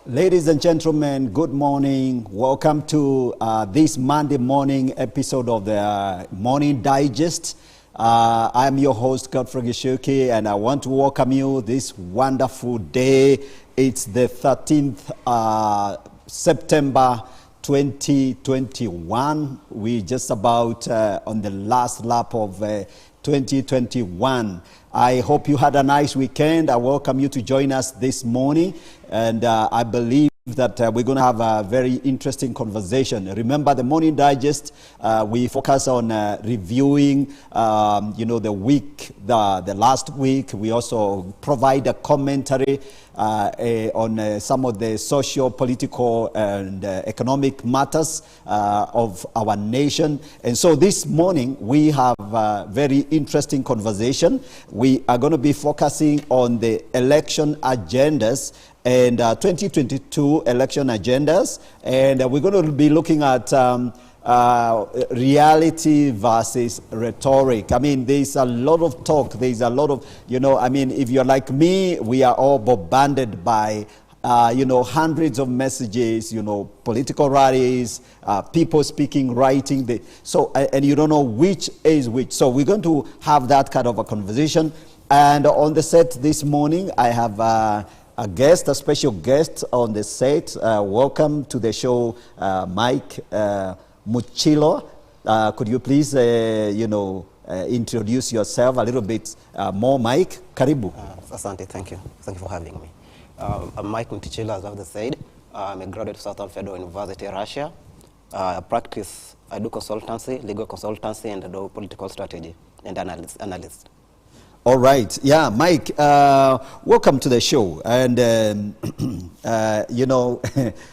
Ladies and gentlemen, good morning. Welcome to this Monday morning episode of the Morning Digest. I'm your host, Godfrey Gishuki, and I want to welcome you this wonderful day. It's the 13th September 2021. We're just about on the last lap of 2021. I hope you had a nice weekend. I welcome you to join us this morning, and I believe that we're going to have a very interesting conversation. Remember, the Morning Digest, we focus on reviewing, the week, the last week. We also provide a commentary on some of the social, political, and economic matters of our nation. And so this morning, we have a very interesting conversation. We are going to be focusing on the election agendas and 2022 election agendas, and we're going to be looking at reality versus rhetoric. I mean, there's a lot of talk, there's a lot of, if you're like me, we are all bombarded by hundreds of messages, political rallies, people speaking, writing, and you don't know which is which. So we're going to have that kind of a conversation. And on the set this morning, I have a special guest on the set. Welcome to the show, Mike Mutichilo. Could you please, introduce yourself a little bit more, Mike? Karibu. Asante, thank you. Thank you for having me. I'm Mike Mutichilo, as I've said. I'm a graduate of Southern Federal University, Russia. I do consultancy, legal consultancy, and I do political strategy and analyst. All right. Yeah, Mike, welcome to the show. And,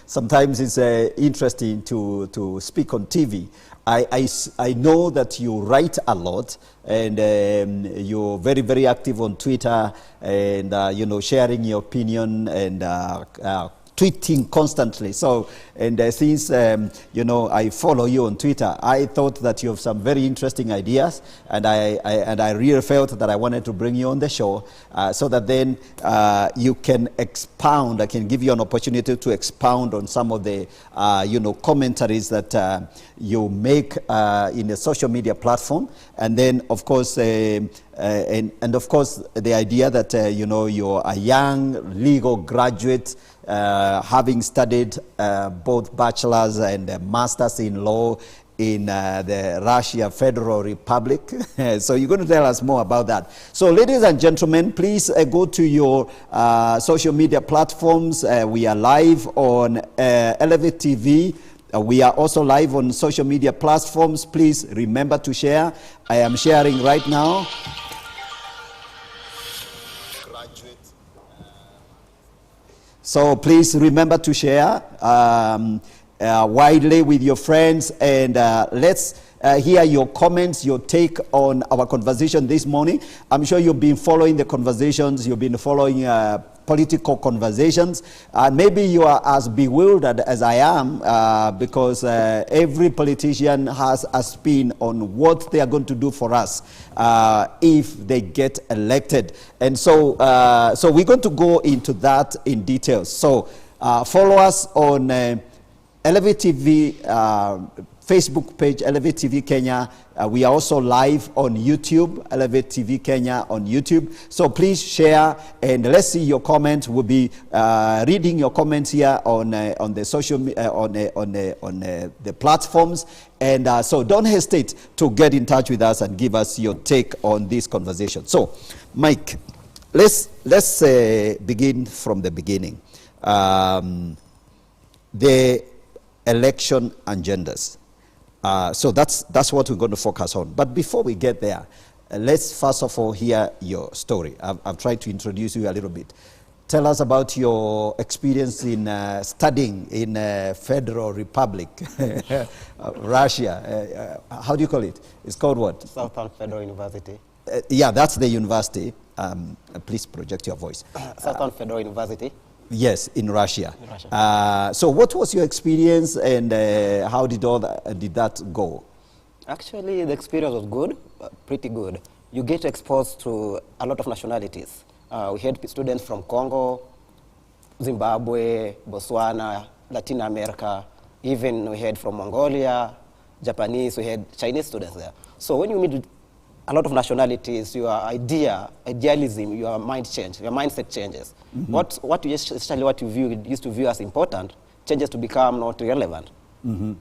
sometimes it's interesting to speak on TV. I know that you write a lot, and you're very, very active on Twitter and, sharing your opinion and tweeting constantly. So, and since, I follow you on Twitter, I thought that you have some very interesting ideas, and I really felt that I wanted to bring you on the show so that then you can expound. I can give you an opportunity to expound on some of the, commentaries that you make in the social media platform. And then, of course, and of course, the idea that, you're a young legal graduate, having studied both bachelor's and master's in law in the Russia Federal Republic. So you're going to tell us more about that. So ladies and gentlemen, please go to your social media platforms. We are live on Elevate TV. We are also live on social media platforms. Please remember to share. I am sharing right now. So please remember to share widely with your friends, and let's hear your comments, your take on our conversation this morning. I'm sure you've been following the conversations, you've been following political conversations. Maybe you are as bewildered as I am because every politician has a spin on what they are going to do for us if they get elected. And so, so we're going to go into that in detail. So follow us on Elevate TV Facebook page, Elevate TV Kenya. We are also live on YouTube, Elevate TV Kenya on YouTube. So please share and let's see your comments. We'll be reading your comments here on the social on the platforms. And so don't hesitate to get in touch with us and give us your take on this conversation. So, Mike, let's begin from the beginning. The election agendas. So that's what we're going to focus on. But before we get there, let's first of all hear your story. I've tried to introduce you a little bit. Tell us about your experience in studying in Federal Republic, Russia. How do you call it? It's called what? Southern Federal University. Yeah, that's the university. Please project your voice. Southern Federal University. Yes, in Russia. So what was your experience, and how did that go? Actually, the experience was good, pretty good. You get exposed to a lot of nationalities. We had students from Congo, Zimbabwe, Botswana, Latin America, even we had from Mongolia, Japanese, we had Chinese students there. So when you meet with a lot of nationalities, your idealism, your mindset changes. What you used to view as important changes to become not relevant.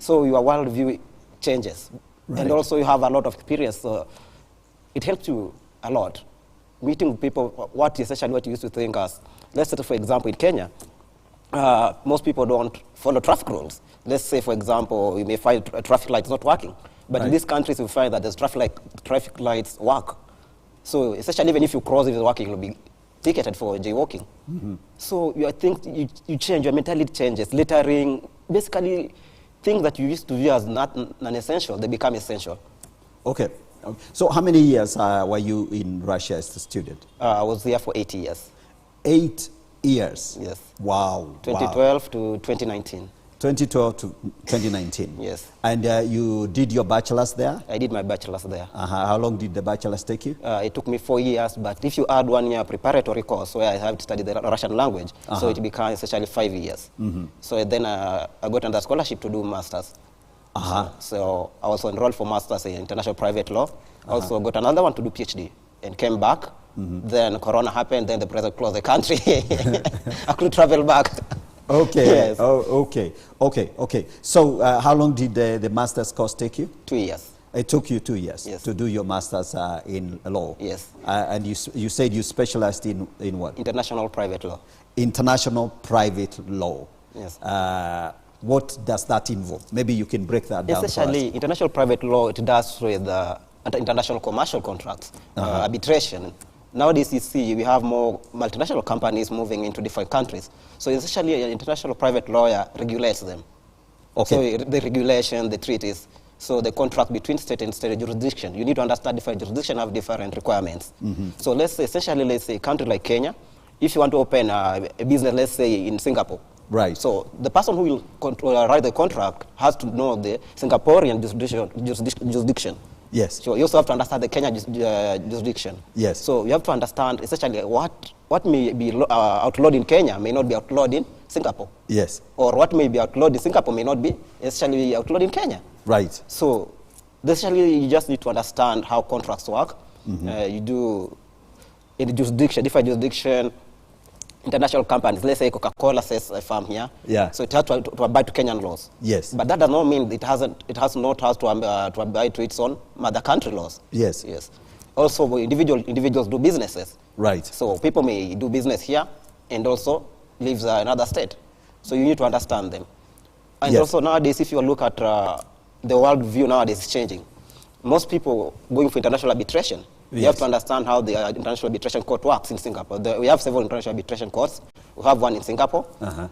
So your worldview changes. Right. And also you have a lot of experience, so it helps you a lot. Meeting people, what essentially what you used to think as, let's say for example in Kenya, most people don't follow traffic rules. Let's say for example, you may find a traffic light is not working. But in these countries, we find that there's traffic lights work. So essentially, even if you cross, if it's working, you'll be ticketed for jaywalking. So I think you change, your mentality changes. Littering, basically, things that you used to view as not non-essential, they become essential. Okay. So how many years were you in Russia as a student? I was there for 8 years. 8 years? Yes. Wow. 2012 to 2019. 2012 to 2019. Yes. And you did your bachelor's there? I did my bachelor's there. How long did the bachelor's take you? It took me 4 years, but if you add 1 year preparatory course where I have to study the Russian language, so it becomes essentially 5 years. So then I got under scholarship to do master's. So I was enrolled for master's in international private law. Also got another one to do PhD and came back. Then Corona happened, then the president closed the country. I couldn't travel back. Okay. Yes. Oh, okay. So how long did the master's course take you? 2 years. It took you 2 years Yes. to do your master's in law? Yes. And you said you specialized in what? International private law. International private law. Yes. What does that involve? Maybe you can break that down. Essentially, international private law, it does with international commercial contracts, arbitration. Nowadays, you see, we have more multinational companies moving into different countries. So essentially, an international private lawyer regulates them. Okay. So the regulation, the treaties, so the contract between state and state jurisdiction. You need to understand different jurisdictions have different requirements. So let's say, essentially, let's say a country like Kenya, if you want to open a business, let's say in Singapore. Right. So the person who will write the contract has to know the Singaporean jurisdiction. Yes. So you also have to understand the Kenya jurisdiction. Yes. So you have to understand essentially what may be outlawed in Kenya may not be outlawed in Singapore. Yes. Or what may be outlawed in Singapore may not be essentially outlawed in Kenya. Right. So essentially you just need to understand how contracts work. You do in the jurisdiction, different jurisdiction, international companies, let's say Coca-Cola says a firm here, so it has to abide to Kenyan laws. Yes. But that does not mean it has to abide to its own mother country laws. Yes. Yes. Also, individuals do businesses. Right. So people may do business here and also live in another state. So you need to understand them. And also nowadays, if you look at the world view nowadays is changing. Most people going for international arbitration. You have to understand how the international arbitration court works in Singapore. We have several international arbitration courts. We have one in Singapore.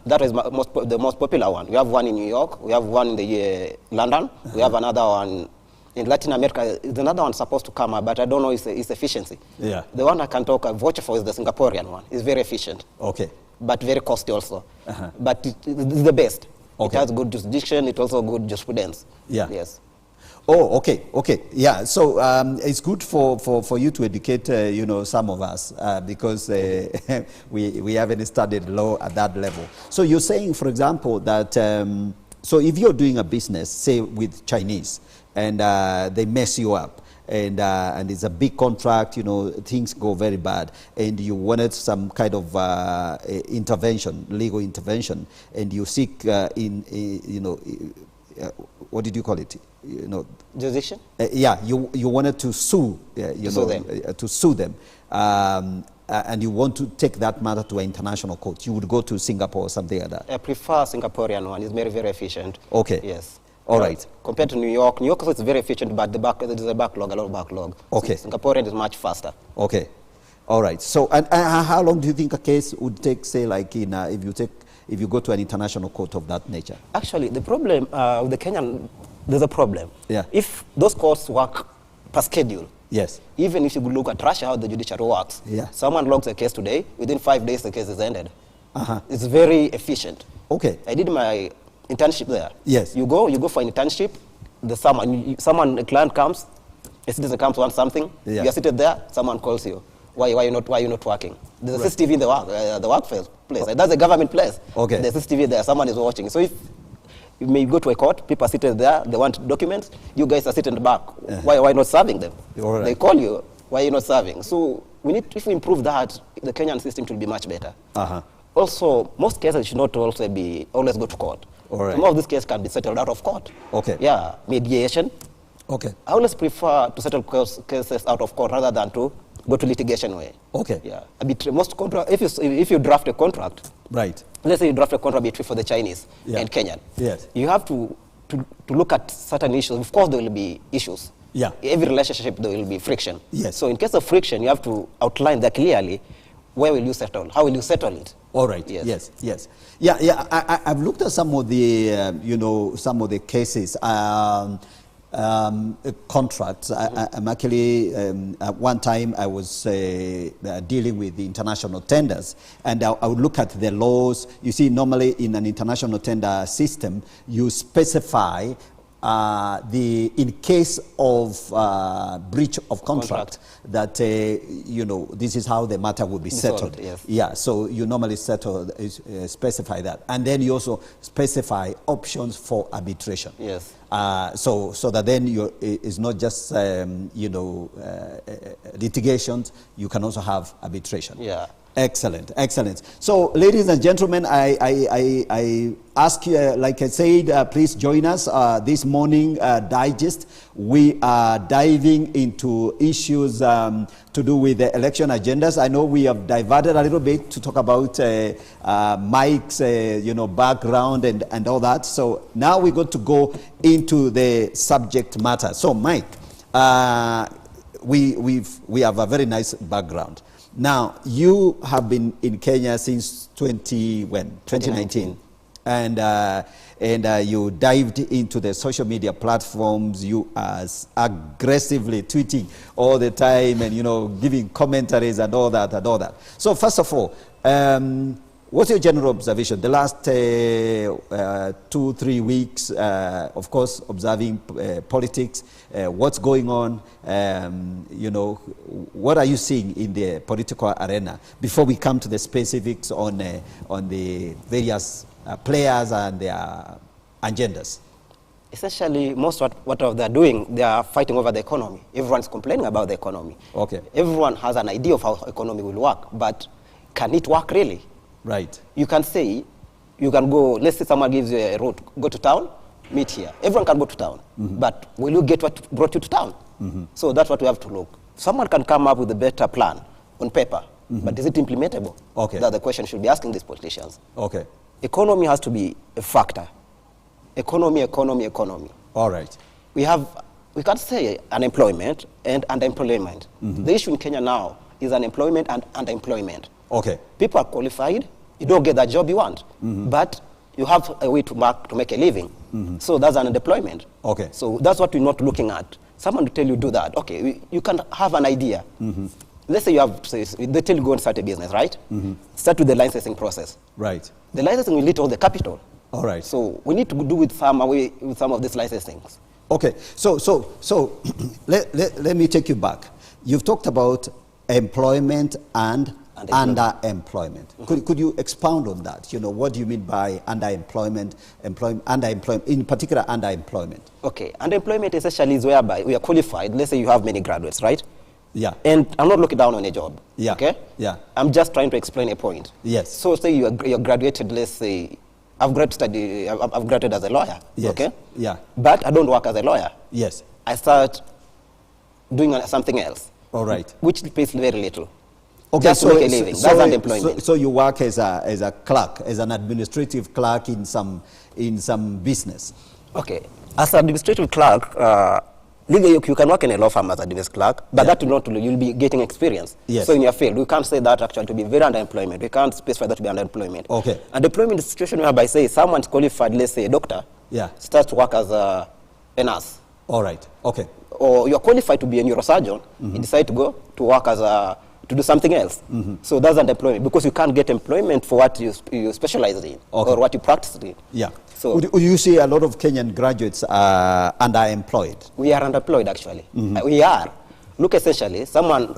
That is the most popular one. We have one in New York. We have one in London. We have another one in Latin America. There's another one supposed to come up, but I don't know its efficiency. Yeah. The one I can talk voucher for is the Singaporean one. It's very efficient. Okay. But very costly also. But it's the best. Okay. It has good jurisdiction. It's also good jurisprudence. Yeah. Yes. Oh, okay. Yeah, so it's good for you to educate, some of us because we haven't studied law at that level. So you're saying, for example, that so if you're doing a business, say with Chinese, and they mess you up, and it's a big contract, things go very bad, and you wanted some kind of intervention, legal intervention, and you seek what did you call it? Jurisdiction? You wanted to sue, to sue them, and you want to take that matter to an international court. You would go to Singapore or something like that. I prefer Singaporean one. It's very, very efficient. Okay. Yes. All right. Compared to New York also is very efficient, but there is a backlog, a lot of backlog. Okay. Singaporean is much faster. Okay. All right. So, and how long do you think a case would take, say, like if you go to an international court of that nature? Actually, the problem with the Kenyan, there's a problem. Yeah. If those courts work per schedule, yes. Even if you look at Russia, how the judiciary works, someone logs a case today, within 5 days the case is ended. It's very efficient. Okay. I did my internship there. Yes. You go for an internship, a client comes, a citizen comes, wants something, you are seated there, someone calls you. why you not working? There's a CCTV in the workplace. That's a government place. Okay. There's a CCTV there. Someone is watching. So if you may go to a court, people are seated there. They want documents. You guys are sitting back. Why not serving them? Right. They call you. Why are you not serving? So we need, if we improve that, the Kenyan system will be much better. Also, most cases should not also be always go to court. Right. Some of these cases can be settled out of court. Okay. Yeah, mediation. Okay. I always prefer to settle cases out of court rather than to go to litigation way. Okay. Yeah. Most contract, if you draft a contract, right. Let's say you draft a contract between for the Chinese and Kenyan. Yes. You have to look at certain issues. Of course, there will be issues. Yeah. Every relationship there will be friction. Yes. So in case of friction, you have to outline that clearly. Where will you settle? How will you settle it? All right. Yes. Yeah. I've looked at some of the, some of the cases, contracts. I'm actually, at one time I was dealing with the international tenders, and I would look at the laws. You see, normally in an international tender system, you specify in case of breach of contract. That this is how the matter will be settled. Yes. Yeah, so you normally specify that, and then you also specify options for arbitration. Yes. So that then it's not just litigations. You can also have arbitration. Yeah. Excellent. So, ladies and gentlemen, I ask you, like I said, please join us this morning digest. We are diving into issues to do with the election agendas. I know we have diverted a little bit to talk about Mike's, background and all that. So now we're going to go into the subject matter. So, Mike, we have a very nice background. Now, you have been in Kenya since 2019. And you dived into the social media platforms. You are aggressively tweeting all the time and, giving commentaries and all that. So first of all, what's your general observation? The last 2-3 weeks, of course, observing politics, what's going on, what are you seeing in the political arena before we come to the specifics on the various players and their agendas? Essentially, most what they're doing, they are fighting over the economy. Everyone's complaining about the economy. Okay. Everyone has an idea of how economy will work, but can it work really? Right. You can say, you can go, let's say someone gives you a route, go to town, meet here. Everyone can go to town, but will you get what brought you to town? So that's what we have to look. Someone can come up with a better plan on paper, but is it implementable? Okay. That's the question should be asking these politicians. Okay. Economy has to be a factor. Economy. All right. We can't say unemployment and underemployment. The issue in Kenya now is unemployment and underemployment. Okay. People are qualified, you don't get the job you want, but you have a way to make a living. So that's an underemployment. Okay. So that's what we're not looking at. Someone will tell you do that. Okay, you can have an idea. Let's say they tell you go and start a business, right? Start with the licensing process. Right. The licensing will lead to all the capital. All right. So we need to do with some of these licensings. Okay. So let me take you back. You've talked about employment and underemployment. Could you expound on that? What do you mean by underemployment, underemployment, in particular underemployment? Okay, underemployment essentially is whereby we are qualified. Let's say you have many graduates, right? Yeah. And I'm not looking down on a job. Yeah. Okay? Yeah. I'm just trying to explain a point. Yes. So say you're graduated, let's say, I've graduated as a lawyer. Yes. Okay? Yeah. But I don't work as a lawyer. Yes. I start doing something else. All right. Which pays very little. Okay, just to make a living. That's unemployment. So you work as a clerk, as an administrative clerk in some business. Okay. As an administrative clerk, legally you can work in a law firm as an administrative clerk, but that will not, you'll be getting experience. Yes. So in your field, we can't say that actually to be very underemployment. We can't specify that to be underemployment. Okay. Underemployment is a situation whereby say someone's qualified, let's say a doctor, starts to work as a nurse. All right. Okay. Or you're qualified to be a neurosurgeon, you decide to go to work as to do something else. So that's underemployment because you can't get employment for what you specialize in or what you practice in. Yeah. So would you say a lot of Kenyan graduates are underemployed? We are underemployed actually. We are. Look, essentially, someone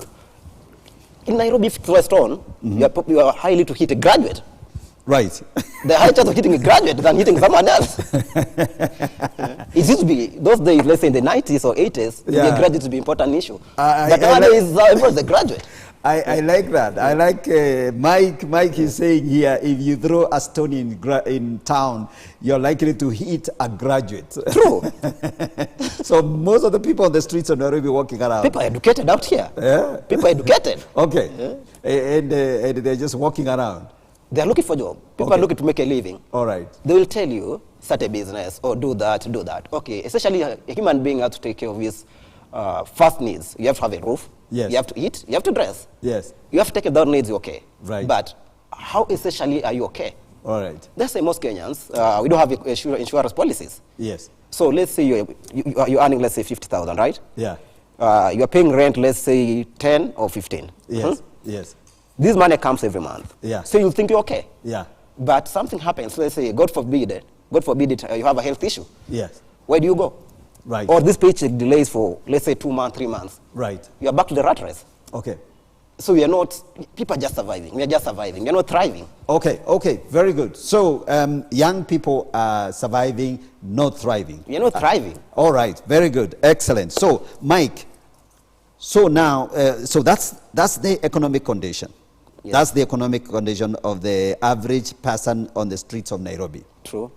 In Nairobi, if it was stone, you are highly to hit a graduate. Right. The higher chance of hitting a graduate than hitting someone else. It used to be, those days, let's say in the 90s or 80s, the graduate would be an important issue. But nowadays, everyone's a graduate. I like that. I like Mike is saying here, if you throw a stone in town, you're likely to hit a graduate. True. So most of the people on the streets are not really walking around. People are educated out here. Yeah. People are educated. Okay. Yeah. And they're just walking around. They're looking for a job. People are looking to make a living. All right. They will tell you, start a business or do that, do that. Okay, essentially a human being has to take care of his first needs. You have to have a roof. Yes. You have to eat. You have to dress. Yes. You have to take care of those needs, okay. Right. But how essentially are you okay? All right. Let's say most Kenyans, we don't have insurance policies. Yes. So let's say you're earning, let's say, 50,000, right? Yeah. You're paying rent, let's say, 10 or 15. Yes. Yes. This money comes every month. Yeah. So you think you're okay. Yeah. But something happens, let's say, God forbid it, you have a health issue. Yes. Where do you go? Right. Or this paycheck delays for, let's say, 2 months, 3 months. Right. You are back to the rat race. Okay. So we are not, people are just surviving. We are just surviving. We are not thriving. Okay. Okay. Very good. So young people are surviving, not thriving. We are not thriving. All right. Very good. Excellent. So, Mike, so now, so that's the economic condition. Yes. That's the economic condition of the average person on the streets of Nairobi. True.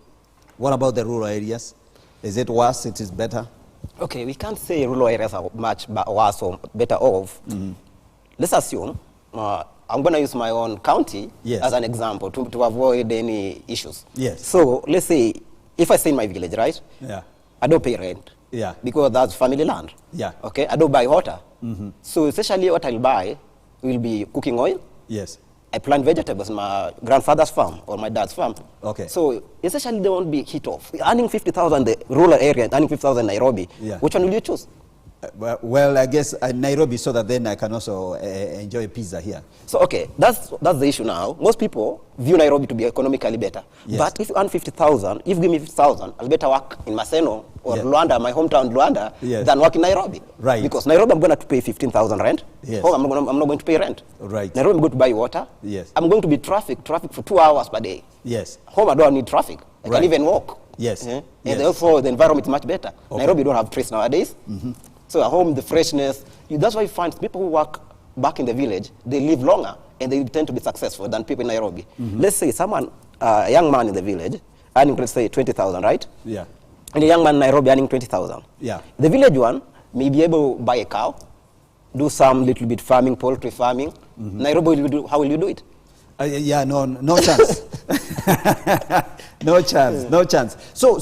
What about the rural areas? Is it worse? It is better? Okay, we can't say rural areas are much worse or better off. Mm-hmm. Let's assume, I'm going to use my own county as an example to avoid any issues. Yes. So let's say, if I stay in my village, right? Yeah. I don't pay rent. Yeah. Because that's family land. Yeah. Okay, I don't buy water. Mm-hmm. So essentially what I'll buy will be cooking oil. Yes. I plant vegetables in my grandfather's farm or my dad's farm. Okay. So essentially they won't be hit off. Earning 50,000 the rural area, earning 50,000 Nairobi. Yeah. Which one will you choose? Well, I guess Nairobi, so that then I can also enjoy pizza here. So okay, that's the issue now. Most people view Nairobi to be economically better. Yes. But if you earn 50,000, if you give me 50,000, I'll better work in Maseno or Luanda, my hometown Luanda, than work in Nairobi. Right. Because Nairobi I'm going to pay 15,000 rent. Yes. Home I'm not going to pay rent. Right. Nairobi I'm going to buy water. Yes. I'm going to be traffic for 2 hours per day. Yes. Home I don't need traffic. I can even walk. Yes. Yeah? Yes. And also the environment is much better. Okay. Nairobi don't have trees nowadays. Mm-hmm. So at home, the freshness, that's why you find people who work back in the village, they live longer and they tend to be successful than people in Nairobi. Mm-hmm. Let's say a young man in the village earning, let's say, 20,000, right? Yeah. And a young man in Nairobi earning 20,000. Yeah. The village one may be able to buy a cow, do some little bit farming, poultry farming. Mm-hmm. Nairobi, how will you do it? No chance. No chance, no chance. So,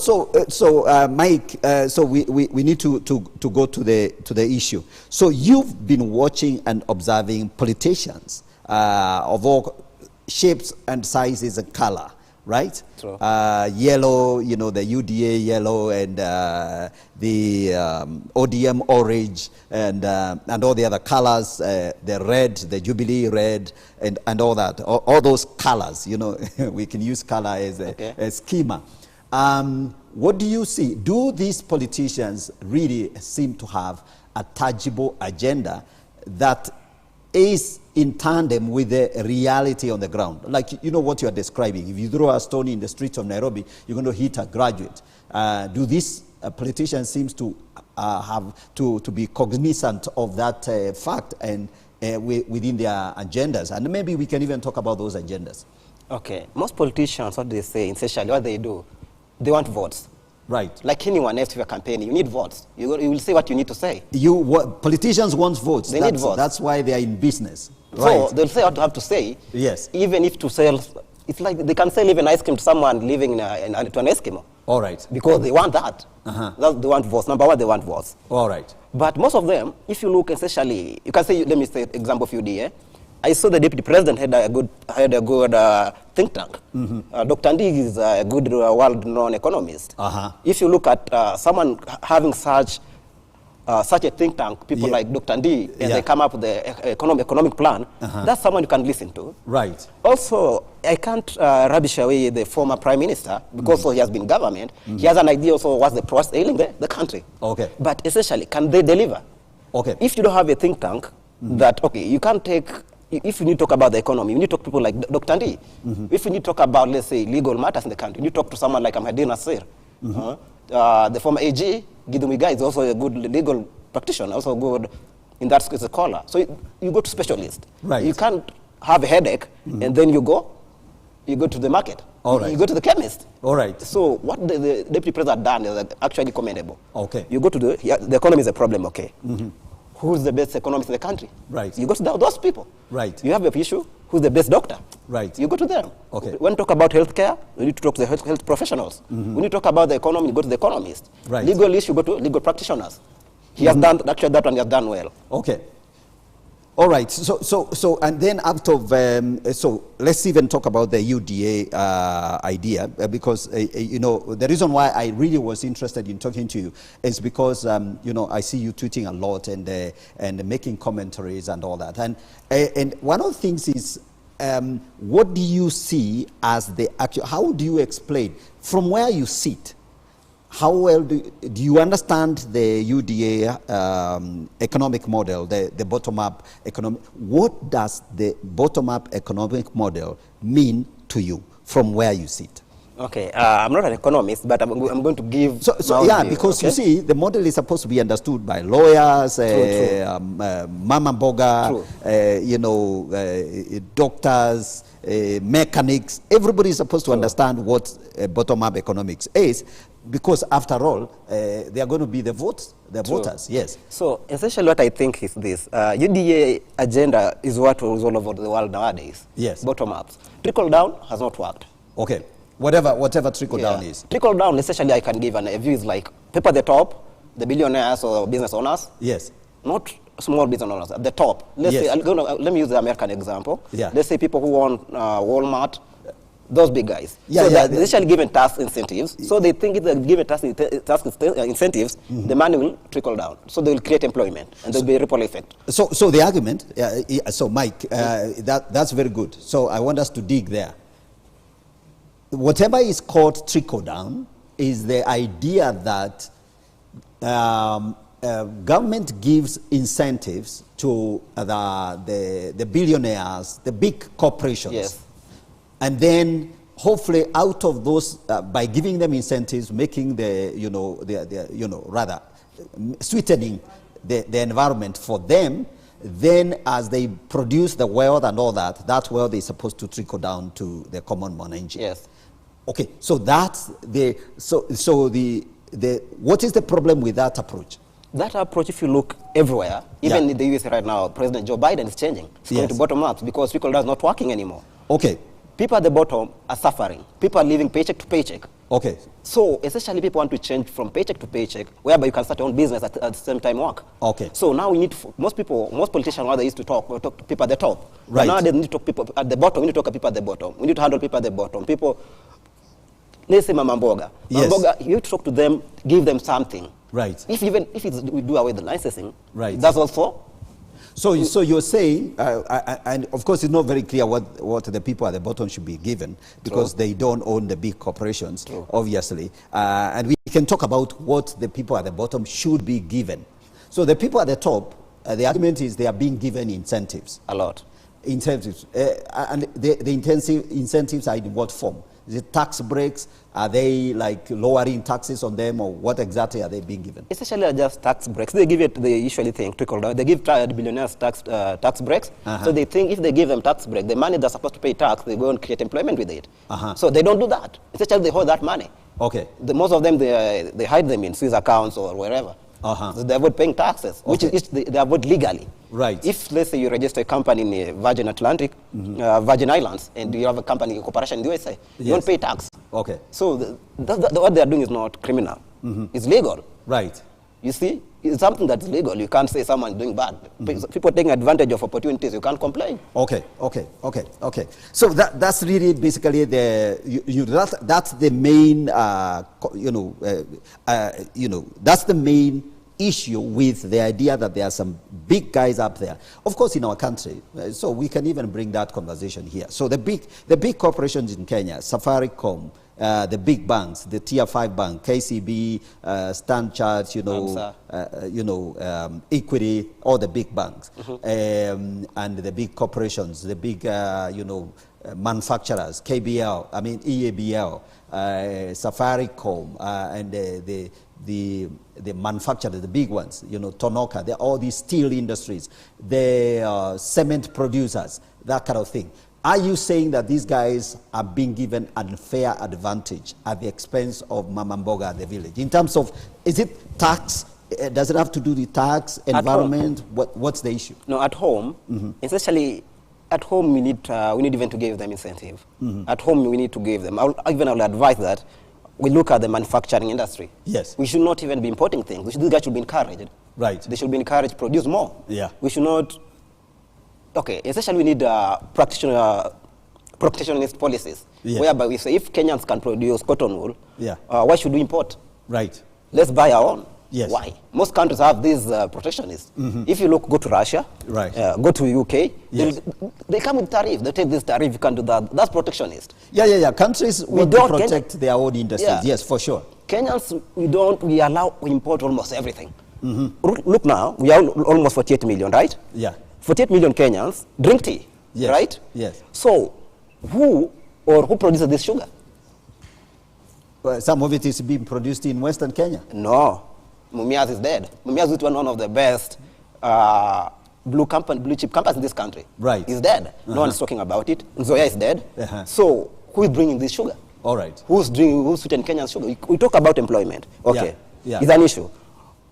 Mike, so we need to go to the issue. So you've been watching and observing politicians of all shapes and sizes and color, right? True. Yellow, the UDA yellow, and the ODM orange, and all the other colors, the red, the Jubilee red, and all that, all those colors. We can use color as a schema. What do you see? Do these politicians really seem to have a tangible agenda that is in tandem with the reality on the ground? Like, what you are describing. If you throw a stone in the streets of Nairobi, you're going to hit a graduate. Do these politicians seem to have to be cognizant of that fact and within their agendas? And maybe we can even talk about those agendas. Okay. Most politicians, what they say, essentially, what they do, they want votes. Right. Like anyone else, if you're campaigning, you need votes. You will say what you need to say. Politicians want votes. They need votes. That's why they are in business. So they'll say what you have to say. Yes. Even if to sell, it's like they can sell even ice cream to someone living to an Eskimo. All right. Because they want that. They want votes. Number one, they want votes. All right. But most of them, if you look essentially, you can say, let me say example of UDA. I saw the deputy president had a good think tank. Mm-hmm. Dr. Ndi is a good world-known economist. If you look at someone having such a think tank, people like Dr. Ndi, and they come up with the economic plan, that's someone you can listen to. Right. Also, I can't rubbish away the former prime minister because he has been in government. He has an idea also what's the process ailing the country. Okay. But essentially, can they deliver? Okay. If you don't have a think tank, that, you can't take if you need to talk about the economy, you need to talk to people like Dr. Ndi. If you need to talk about, let's say, legal matters in the country, you need to talk to someone like Ahmadine Nasir. The former AG, Gidhu Muigai, is also a good legal practitioner, also good in that case, a scholar. So you go to specialists. Right. You can't have a headache and then you go to the market. All right. You go to the chemist. All right. So what the deputy president done is actually commendable. Okay. You go to the economy is a problem, okay. Who's the best economist in the country? Right. You go to those people. Right. You have an issue, who's the best doctor? Right. You go to them. Okay. When we talk about healthcare, we need to talk to the health professionals. When you talk about the economy, you go to the economists. Right. Legal issue, you go to legal practitioners. He has done, actually that one he has done well. Okay. All right. So, and then out of, so let's even talk about the UDA idea, because, you know, the reason why I really was interested in talking to you is because, you know, I see you tweeting a lot and making commentaries and all that. And one of the things is, what do you see as the actual, how do you explain, from where you sit, how well do you understand the UDA economic model, the bottom-up economic? What does the bottom-up economic model mean to you from where you sit? Okay, I'm not an economist, but I'm going to give. So yeah, view, because okay? You see, the model is supposed to be understood by lawyers, mama boga, you know, doctors, mechanics. Everybody is supposed to understand what bottom-up economics is, because after all, they are going to be the voters. Yes. So essentially, what I think is this: UDA agenda is what is all over the world nowadays. Yes. Bottom-ups. Trickle down has not worked. Okay. Whatever trickle down is. Trickle down, essentially, I can give a view is like people at the top, the billionaires or business owners. Yes. Not small business owners at the top. Let's say, let me use the American example. Yeah. Let's say people who own Walmart, those big guys. Yeah, so yeah, they're essentially given tax incentives. So they think if they're given tax incentives, the money will trickle down. So they will create employment and there'll be a ripple effect. So the argument, so Mike, that's very good. So I want us to dig there. Whatever is called trickle down is the idea that government gives incentives to the billionaires, the big corporations. Yes. And then hopefully out of those, by giving them incentives, making rather sweetening the environment for them, then as they produce the wealth and all that, that wealth is supposed to trickle down to the common man. Yes. Okay, so that's what is the problem with that approach? That approach, if you look everywhere, even in the US right now, President Joe Biden is changing. It's going to bottom up because trickle down is not working anymore. Okay. People at the bottom are suffering. People are living paycheck to paycheck. Okay. So essentially, people want to change from paycheck to paycheck, whereby you can start your own business at the same time work. Okay. So now we need most politicians, what they used to talk to people at the top. Right. But now they need to talk to people at the bottom. We need to talk to people at the bottom. We need to handle people at the bottom. People. Let's say Mama Mboga. Yes. Mama Mboga, you have to talk to them, give them something. Right. If we do away with the licensing, right. That's also. So you're saying, and of course it's not very clear what the people at the bottom should be given, because they don't own the big corporations, obviously. And we can talk about what the people at the bottom should be given. So the people at the top, the argument is they are being given incentives. A lot. Incentives. And the incentives are in what form? Is it tax breaks? Are they like lowering taxes on them, or what exactly are they being given? Essentially, just tax breaks. They give it, they usually think, trickle down. They give billionaires tax breaks. So they think if they give them tax break, the money they're supposed to pay tax, they go and create employment with it. So they don't do that. Essentially, they hold that money. Okay. Most of them, they hide them in Swiss accounts or wherever. So they avoid paying taxes, which is they avoid legally. Right. If, let's say, you register a company in Virgin Atlantic, Virgin Islands, and you have a company, a corporation in the USA, you don't pay tax. Okay. So what they are doing is not criminal. It's legal. Right. You see, it's something that's legal. You can't say someone is doing bad. People taking advantage of opportunities, you can't complain. Okay. So that's really basically that's the main that's the main issue with the idea that there are some big guys up there, of course, in our country. So we can even bring that conversation here. So the big corporations in Kenya, Safaricom, the big banks, the tier 5 bank, KCB, Standard Chartered, Equity, all the big banks, and the big corporations, the big, manufacturers, KBL, EABL, Safaricom, and the manufacturers, the big ones, Tonoka, all these steel industries, the cement producers, that kind of thing. Are you saying that these guys are being given unfair advantage at the expense of Mama Mboga at the village? In terms of, is it tax? Does it have to do with tax, environment? What's the issue? No, at home, essentially, at home we need even to give them incentive. At home we need to give them. I'll advise that we look at the manufacturing industry. Yes. We should not even be importing things. These guys should be encouraged. Right. They should be encouraged to produce more. Yeah. We should not. Okay, essentially we need protectionist policies, whereby we say if Kenyans can produce cotton wool, why should we import? Right. Let's buy our own. Yes. Why? Most countries have these protectionists. If you go to Russia, go to UK, they come with tariff. They take this tariff, you can do that. That's protectionist. Yeah. Countries want to protect their own industries. Yes, for sure. Kenyans, we import almost everything. Look now, we are almost 48 million, right? Yeah. 48 million Kenyans drink tea, right? Yes. So, who produces this sugar? Well, some of it is being produced in Western Kenya. No. Mumias is dead. Mumias is one of the best blue chip companies in this country. Right. He's dead. No one's talking about it. Nzoia is dead. So, who is bringing this sugar? All right. Who's sweetening Kenyan sugar? We talk about employment. Okay. Yeah. It's an issue.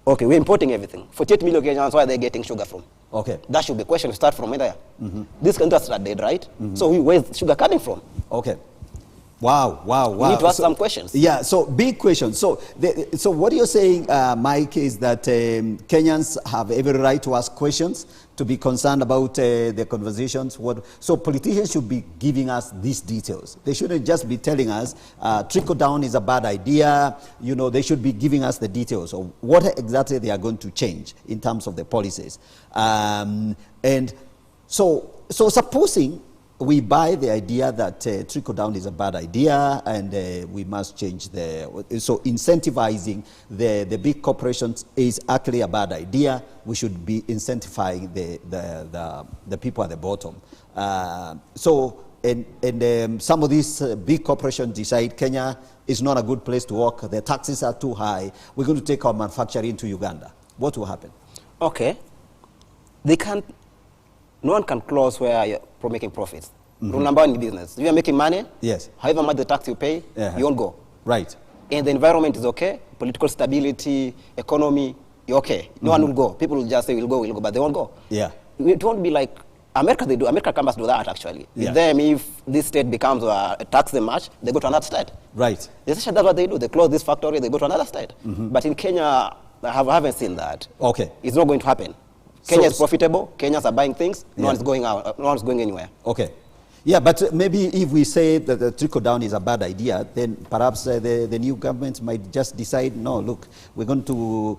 Okay, we're importing everything. 48 million Kenyans, where are they getting sugar from? Okay. That should be a question to start from there. These countries are dead, right? So where's sugar coming from? Okay. Wow. We need to ask some questions. Yeah, so big questions. So what you're saying, Mike, is that Kenyans have every right to ask questions, to be concerned about the conversations. So politicians should be giving us these details. They shouldn't just be telling us trickle down is a bad idea. They should be giving us the details of what exactly they are going to change in terms of the policies. And so supposing we buy the idea that trickle down is a bad idea, and we must change so incentivizing the big corporations is actually a bad idea. We should be incentivizing the people at the bottom. Some of these big corporations decide Kenya is not a good place to work. The taxes are too high. We're going to take our manufacturing to Uganda. What will happen? Okay. No one can close where you're making profits. Rule number one in business. If you're making money, however much the tax you pay, you won't go. Right. And the environment is okay, political stability, economy, you're okay. No one will go. People will just say we'll go, but they won't go. Yeah. It won't be like America. They do. American companies do that actually. With them, if this state becomes tax them much, they go to another state. Right. That's what they do. They close this factory, they go to another state. But in Kenya, I haven't seen that. Okay. It's not going to happen. Kenya is profitable. Kenyans are buying things. No one's going out. No one's going anywhere. Okay. Yeah, but maybe if we say that the trickle down is a bad idea, then perhaps the new government might just decide, no, look, we're going to,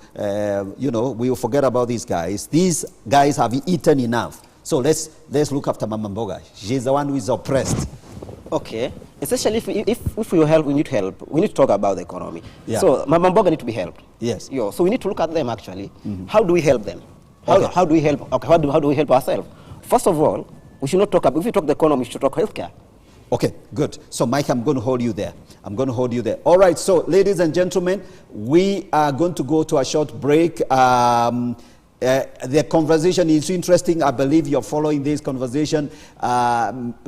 we will forget about these guys. These guys have eaten enough. So let's look after Mama Mboga. She's the one who is oppressed. Okay. Essentially, if we help, we need help. We need to talk about the economy. Yeah. So Mama Mboga need to be helped. Yes. So we need to look at them actually. How do we help them? How do we help? Okay, how do we help ourselves? First of all, we should not talk about, if we talk the economy, we should talk healthcare. Okay, good. So Mike, I'm going to hold you there. All right, so ladies and gentlemen, we are going to go to a short break. The conversation is interesting. I believe you're following this conversation.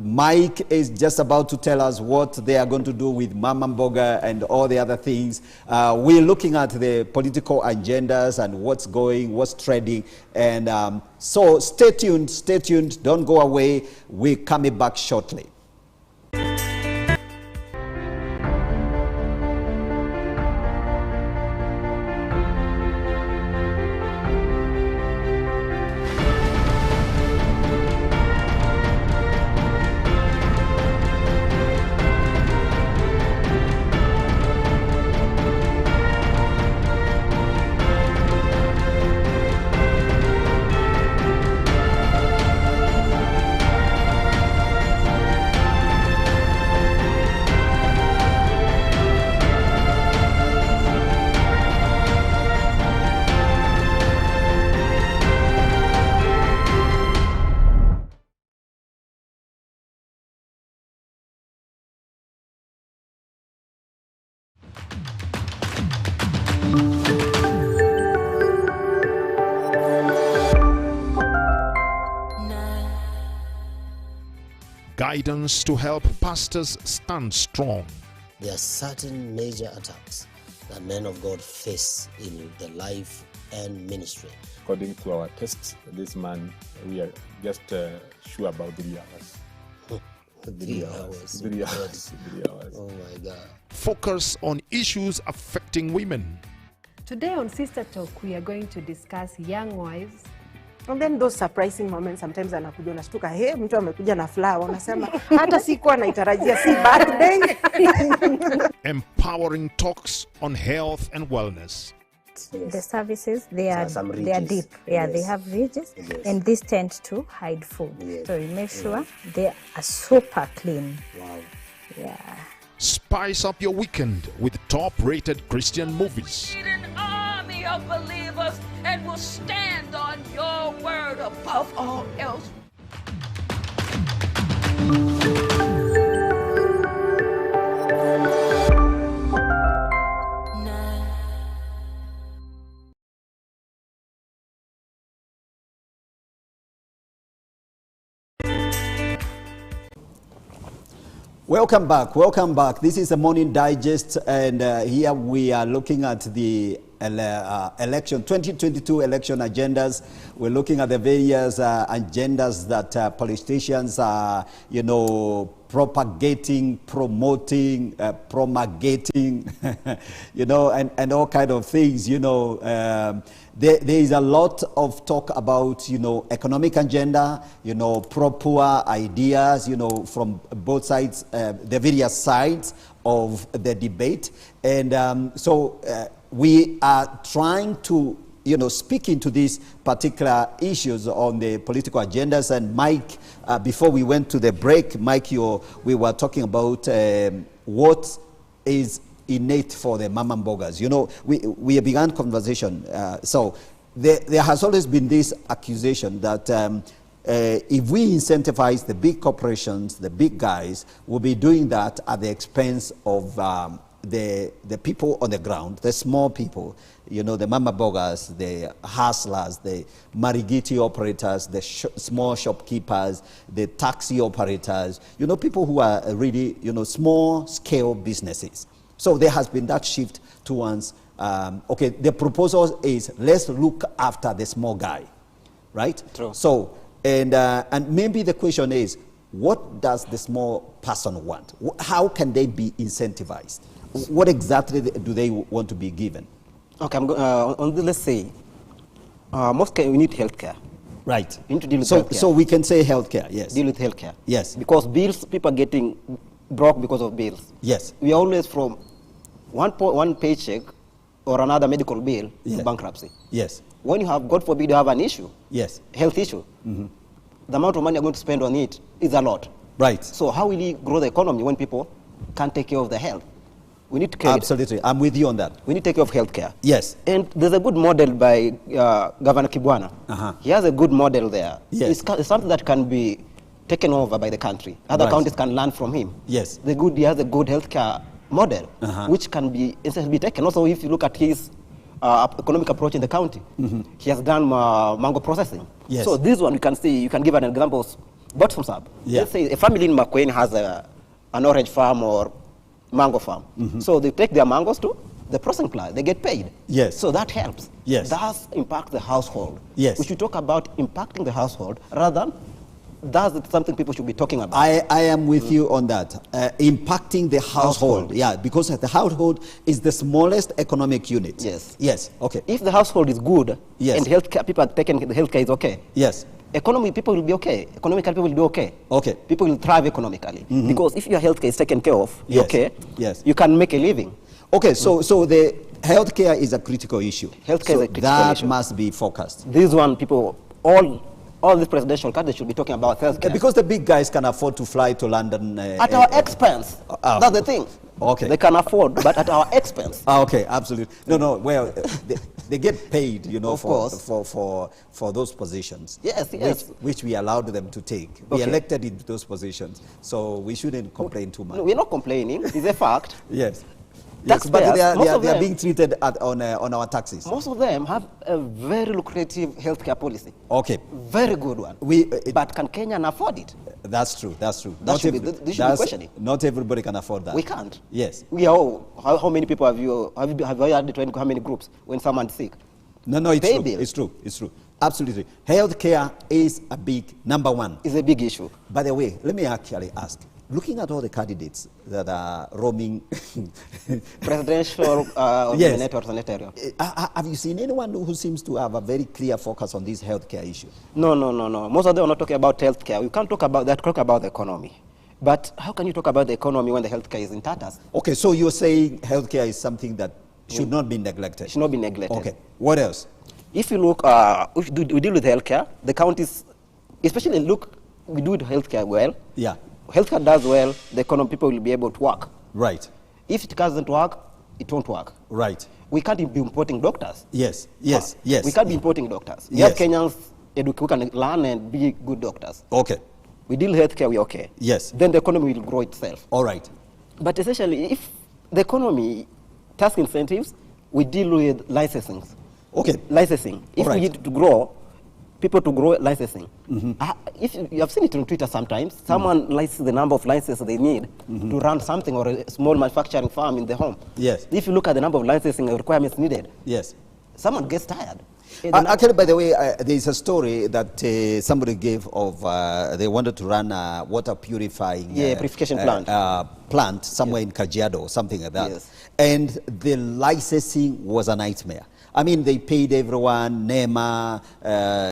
Mike is just about to tell us what they are going to do with Mama Mboga and all the other things. We're looking at the political agendas and what's trending. And so stay tuned. Don't go away. We're coming back shortly. guidance to help pastors stand strong. There are certain major attacks that men of God face in the life and ministry. According to our tests, this man, we are just sure about 3 hours. 3 hours. 3 hours. 3 hours. Oh my God. Focus on issues affecting women. Today on Sister Talk, we are going to discuss young wives. And then those surprising moments, sometimes anakuja unashtuka, hey, mtu amekuja na flower, unasema hata sikuwa naitarajia, si birthday. Empowering talks on health and wellness. The services, they are deep. Yeah, Yes. they have ridges, Yes. and these tend to hide food. Yes. So you make sure they are super clean. Wow. Yeah. Spice up your weekend with top-rated Christian movies. An army of believers and will stand on your word above all else. Welcome back. Welcome back. This is the Morning Digest, and here we are looking at the election 2022 election agendas. We're looking at the various agendas that politicians are, propagating, promoting, promulgating, and all kind of things. There is a lot of talk about, economic agenda, pro-poor ideas, from both sides, the various sides of the debate. And so we are trying to, speak into these particular issues on the political agendas. And Mike, before we went to the break, Mike, we were talking about what is innate for the mama mbogas. We began conversation. So there has always been this accusation that if we incentivize the big corporations, the big guys, we'll be doing that at the expense of the people on the ground, the small people, the mama bogas, the hustlers, the marigiti operators, the small shopkeepers, the taxi operators, people who are really, small scale businesses. So there has been that shift towards, the proposal is let's look after the small guy, right? True. So, and maybe the question is, what does the small person want? How can they be incentivized? What exactly do they want to be given? Okay, let's say, we need healthcare. Right. We need to deal with so, healthcare. so we can say healthcare, yes. Deal with healthcare. Yes. Because bills, people are getting broke because of bills. Yes. We are always from one paycheck or another medical bill Yes. to bankruptcy. Yes. When you have, God forbid, you have an issue, Yes. health issue, the amount of money you're going to spend on it is a lot. Right. So how will you grow the economy when people can't take care of their health? We need to care. Absolutely. I'm with you on that. We need to take care of healthcare. Yes. And there's a good model by Governor Kibwana. Uh-huh. He has a good model there. Yes. It's something that can be taken over by the country. Other Right. counties can learn from him. Yes. He has a good healthcare model, which can be taken. Also, if you look at his economic approach in the county, he has done mango processing. Yes. So this one, you can give an example. Bottoms up. Yeah. Let's say a family in Makueni has an orange farm or mango farm. So they take their mangoes to the processing plant. They get paid. Yes. So that helps. Yes. That impacts the household. Yes. We should talk about impacting the household rather than that's something people should be talking about. I am with you on that. Impacting the household. Household. Yeah, because the household is the smallest economic unit. Yes. Yes. Okay. If the household is good Yes. and healthcare, people are taking the healthcare is okay. Yes. Economy, people will be okay. Economically, people will be okay. Okay. People will thrive economically. Because if your healthcare is taken care of, you're Yes. okay. Yes. You can make a living. Okay. So the healthcare is a critical issue. Healthcare so is a critical that issue. must be focused. This one, people, all these presidential candidates should be talking about healthcare. Because the big guys can afford to fly to London. At our expense. That's the thing. Okay. They can afford, but at our expense. Okay, absolutely. No. Well, they get paid, Of course. for those positions. Yes, yes. Which we allowed them to take. We Okay. elected into those positions, so we shouldn't complain too much. No, we're not complaining. It's a fact. Yes. Yes, but Taxpayers, they are being treated on our taxes. Most of them have a very lucrative healthcare policy. Okay. Very good one. But can Kenyan afford it? That's true. That's true. That should be questioning. Not everybody can afford that. We can't. Yes. How many people have you had to how many groups when someone's sick? No, it's true. It's true. It's true. Absolutely. Healthcare is a big number one. It's a big issue. By the way, let me actually ask. Looking at all the candidates that are roaming presidential yes. or senatorial, have you seen anyone who seems to have a very clear focus on this healthcare issue? No. Most of them are not talking about healthcare. We can't talk about that. Talk about the economy. But how can you talk about the economy when the healthcare is in tatters? Okay, so you're saying healthcare is something that should not be neglected. Should not be neglected. Okay. What else? If you look, we deal with healthcare. The counties, especially we do healthcare well. Yeah. Healthcare does well, the economy, people will be able to work. Right. If it doesn't work, it won't work. Right. We can't be importing doctors. Yes. We can't be importing doctors. We have Kenyans who can learn and be good doctors. Okay. We deal healthcare, we're okay. Yes. Then the economy will grow itself. All right. But essentially, if the economy task incentives, we deal with licensing. Okay. Licensing. If we need to grow, people to grow licensing. Mm-hmm. If you have seen it on Twitter sometimes, someone licenses the number of licenses they need to run something or a small manufacturing farm in the home. Yes. If you look at the number of licensing requirements needed, yes, someone gets tired. Actually, by the way, there is a story that somebody gave of they wanted to run a water purifying purification plant somewhere in Kajiado or something like that. Yes. And the licensing was a nightmare. I mean, they paid everyone, NEMA, the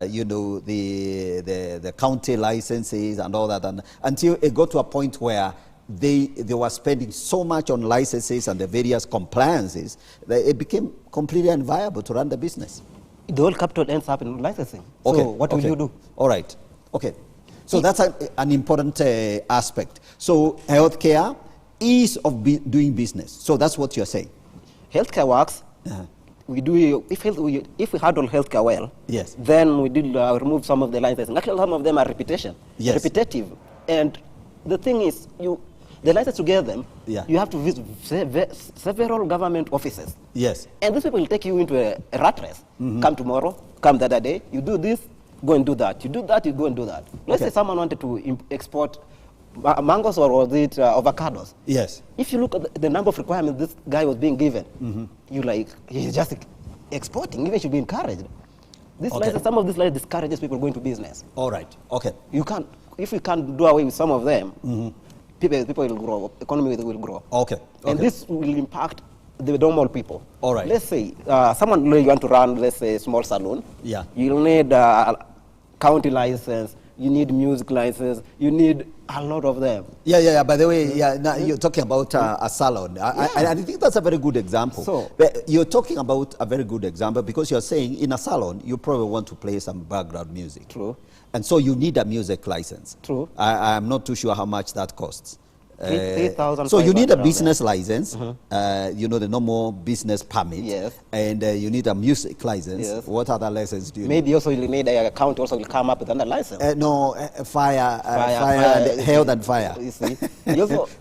county licenses and all that, and until it got to a point where they were spending so much on licenses and the various compliances that it became completely unviable to run the business. The whole capital ends up in licensing. Okay. So what will you do? All right. Okay. So that's an important aspect. So healthcare, ease of doing business. So that's what you're saying. Healthcare works. We do if we handle healthcare well. Yes. Then we did remove some of the licensing. Actually, some of them are repetitive. And the thing is, the license to get them, you have to visit several government offices. Yes. And these people will take you into a rat race. Come tomorrow, come the other day, you do this, go and do that. You do that, you go and do that. Let's say someone wanted to export mangoes or was it avocados. Yes. If you look at the number of requirements this guy was being given, he's just exporting. Even should be encouraged. Some of these licenses discourages people going to business. All right. Okay. If we can't do away with some of them, people will grow, economy will grow. Okay. And this will impact the normal people. All right. Let's say someone you want to run, let's say, a small salon. Yeah. You'll need a county license. You need music license. You need a lot of them. Yeah. By the way, now you're talking about a salon. I think that's a very good example. But you're talking about a very good example because you're saying in a salon, you probably want to play some background music. True. And so you need a music license. True. I'm not too sure how much that costs. 3,000. So you need a business license, the normal business permit, yes. And you need a music license. Yes. What other license do you Maybe also you need a account also will come up with another license. Fire, health and fire. You see?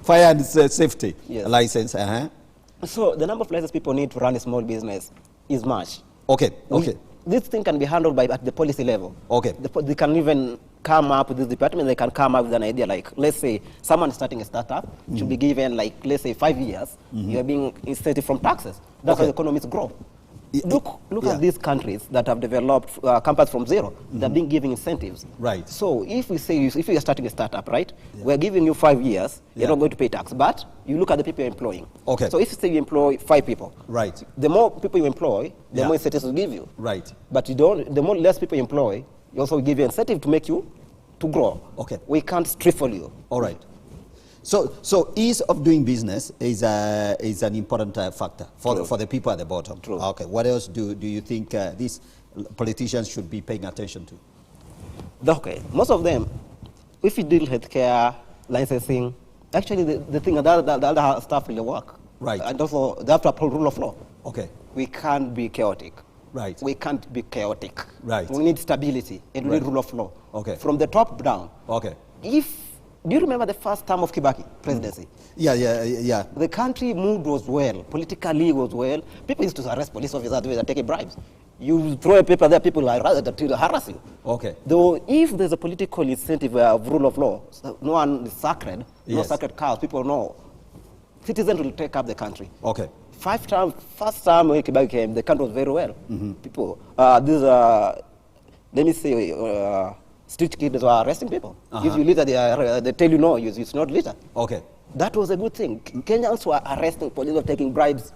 Fire and safety license. So the number of licenses people need to run a small business is much. Okay. This thing can be handled at the policy level. Okay. They can even come up with this department, they can come up with an idea like, let's say, someone starting a startup should be given, like, let's say, 5 years, you are being incentive from taxes. That's how the economies grow. Look at these countries that have developed companies from zero. They're being given incentives. Right. So if we say, if you are starting a startup, right, we're giving you 5 years, you're not going to pay tax, but you look at the people you're employing. Okay. So if you say you employ 5 people, right, the more people you employ, the more incentives will give you. Right. But the more less people you employ, you also give you incentive to make you to grow. Okay. We can't stifle you. All right. So ease of doing business is an important factor for the people at the bottom. True. Okay. What else do you think these politicians should be paying attention to? Okay. Most of them, if you deal healthcare, licensing, actually the thing the other stuff will work. Right. And also they have to uphold rule of law. Okay. We can't be chaotic. Right. We can't be chaotic. Right. We need stability and we need rule of law. Okay. From the top down. Okay. If Do you remember the first term of Kibaki presidency? Yeah. The country mood was well, politically was well. People used to arrest police officers who were taking bribes. You throw a paper there, people are rather to harass you. Okay. Though if there's a political incentive of rule of law, so no one is sacred, no sacred cows, people know. Citizens will take up the country. Okay. First time when Kibaki came, the country was very well. People, let me say, street kids were arresting people. If you litter, they tell you no, it's not litter. Okay. That was a good thing. Kenyans were arresting police were taking bribes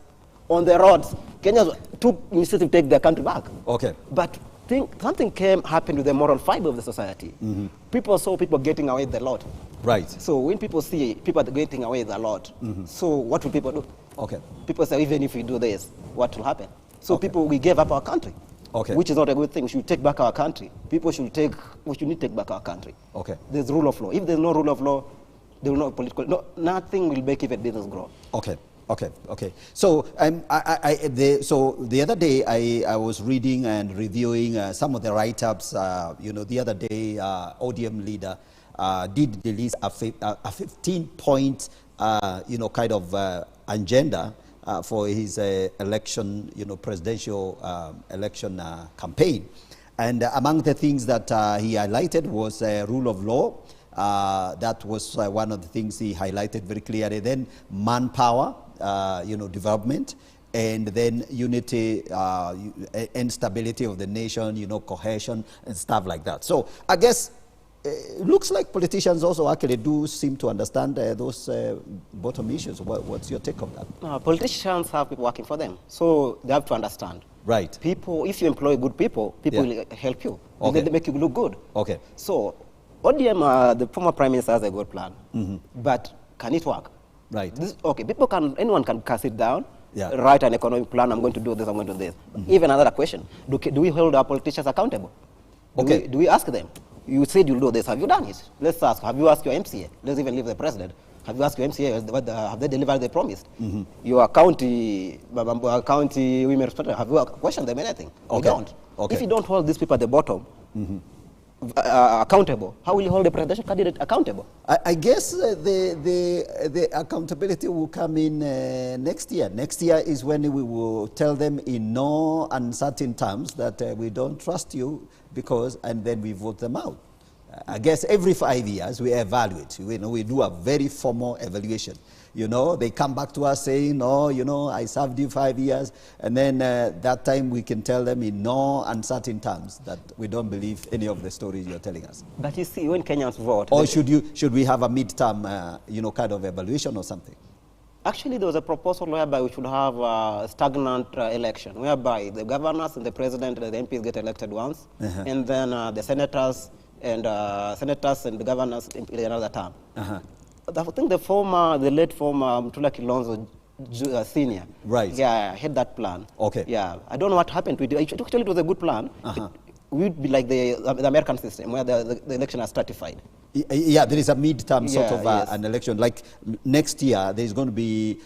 on the roads. Kenyans took initiative to take their country back. Okay. But something happened with the moral fiber of the society. People saw people getting away with a lot. Right. So when people see people getting away with a lot, so what will people do? Okay. People say, even if we do this, what will happen? So we gave up our country. Okay. Which is not a good thing. We should take back our country. We should need to take back our country. Okay. There's rule of law. If there's no rule of law, there will not political. Nothing will make even business grow. Okay. So the other day I was reading and reviewing some of the write-ups. The other day ODM leader did release a 15-point kind of agenda for his election, presidential election campaign. And among the things that he highlighted was rule of law. That was one of the things he highlighted very clearly. Then manpower, development, and then unity and stability of the nation, cohesion and stuff like that. So I guess it looks like politicians also actually do seem to understand those bottom issues. What's your take on that? Politicians have people working for them, so they have to understand. Right. People, if you employ good people, people will help you. Okay. They make you look good. Okay. So ODM, the former prime minister, has a good plan, but can it work? Right. Anyone can sit down, Yeah. write an economic plan. I'm going to do this. I'm going to do this. Even another question: do we hold our politicians accountable? Do we ask them? You said you'll do this. Have you done it? Let's ask. Have you asked your MCA? Let's even leave the president. Have you asked your MCA? Have they delivered the promised? Your county women representative, have you questioned them anything? You don't. Okay. If you don't hold these people at the bottom accountable, how will you hold the presidential candidate accountable? I guess the accountability will come in next year. Next year is when we will tell them in no uncertain terms that we don't trust you and then we vote them out. I guess every 5 years we evaluate. We do a very formal evaluation. They come back to us saying, no, I served you 5 years. And then that time we can tell them in no uncertain terms that we don't believe any of the stories you're telling us. But you see, when Kenyans vote... Or should we have a midterm, kind of evaluation or something? Actually, there was a proposal whereby we should have a stagnant election, whereby the governors and the president and the MPs get elected once, and then the senators and the governors in another term. I think the late former Mutula Kilonzo Senior, right? Yeah, had that plan. Okay. Yeah, I don't know what happened to it. Actually, it was a good plan. We'd be like the American system, where the election is stratified. Yeah, there is a midterm sort of an election. Like next year, there is going to be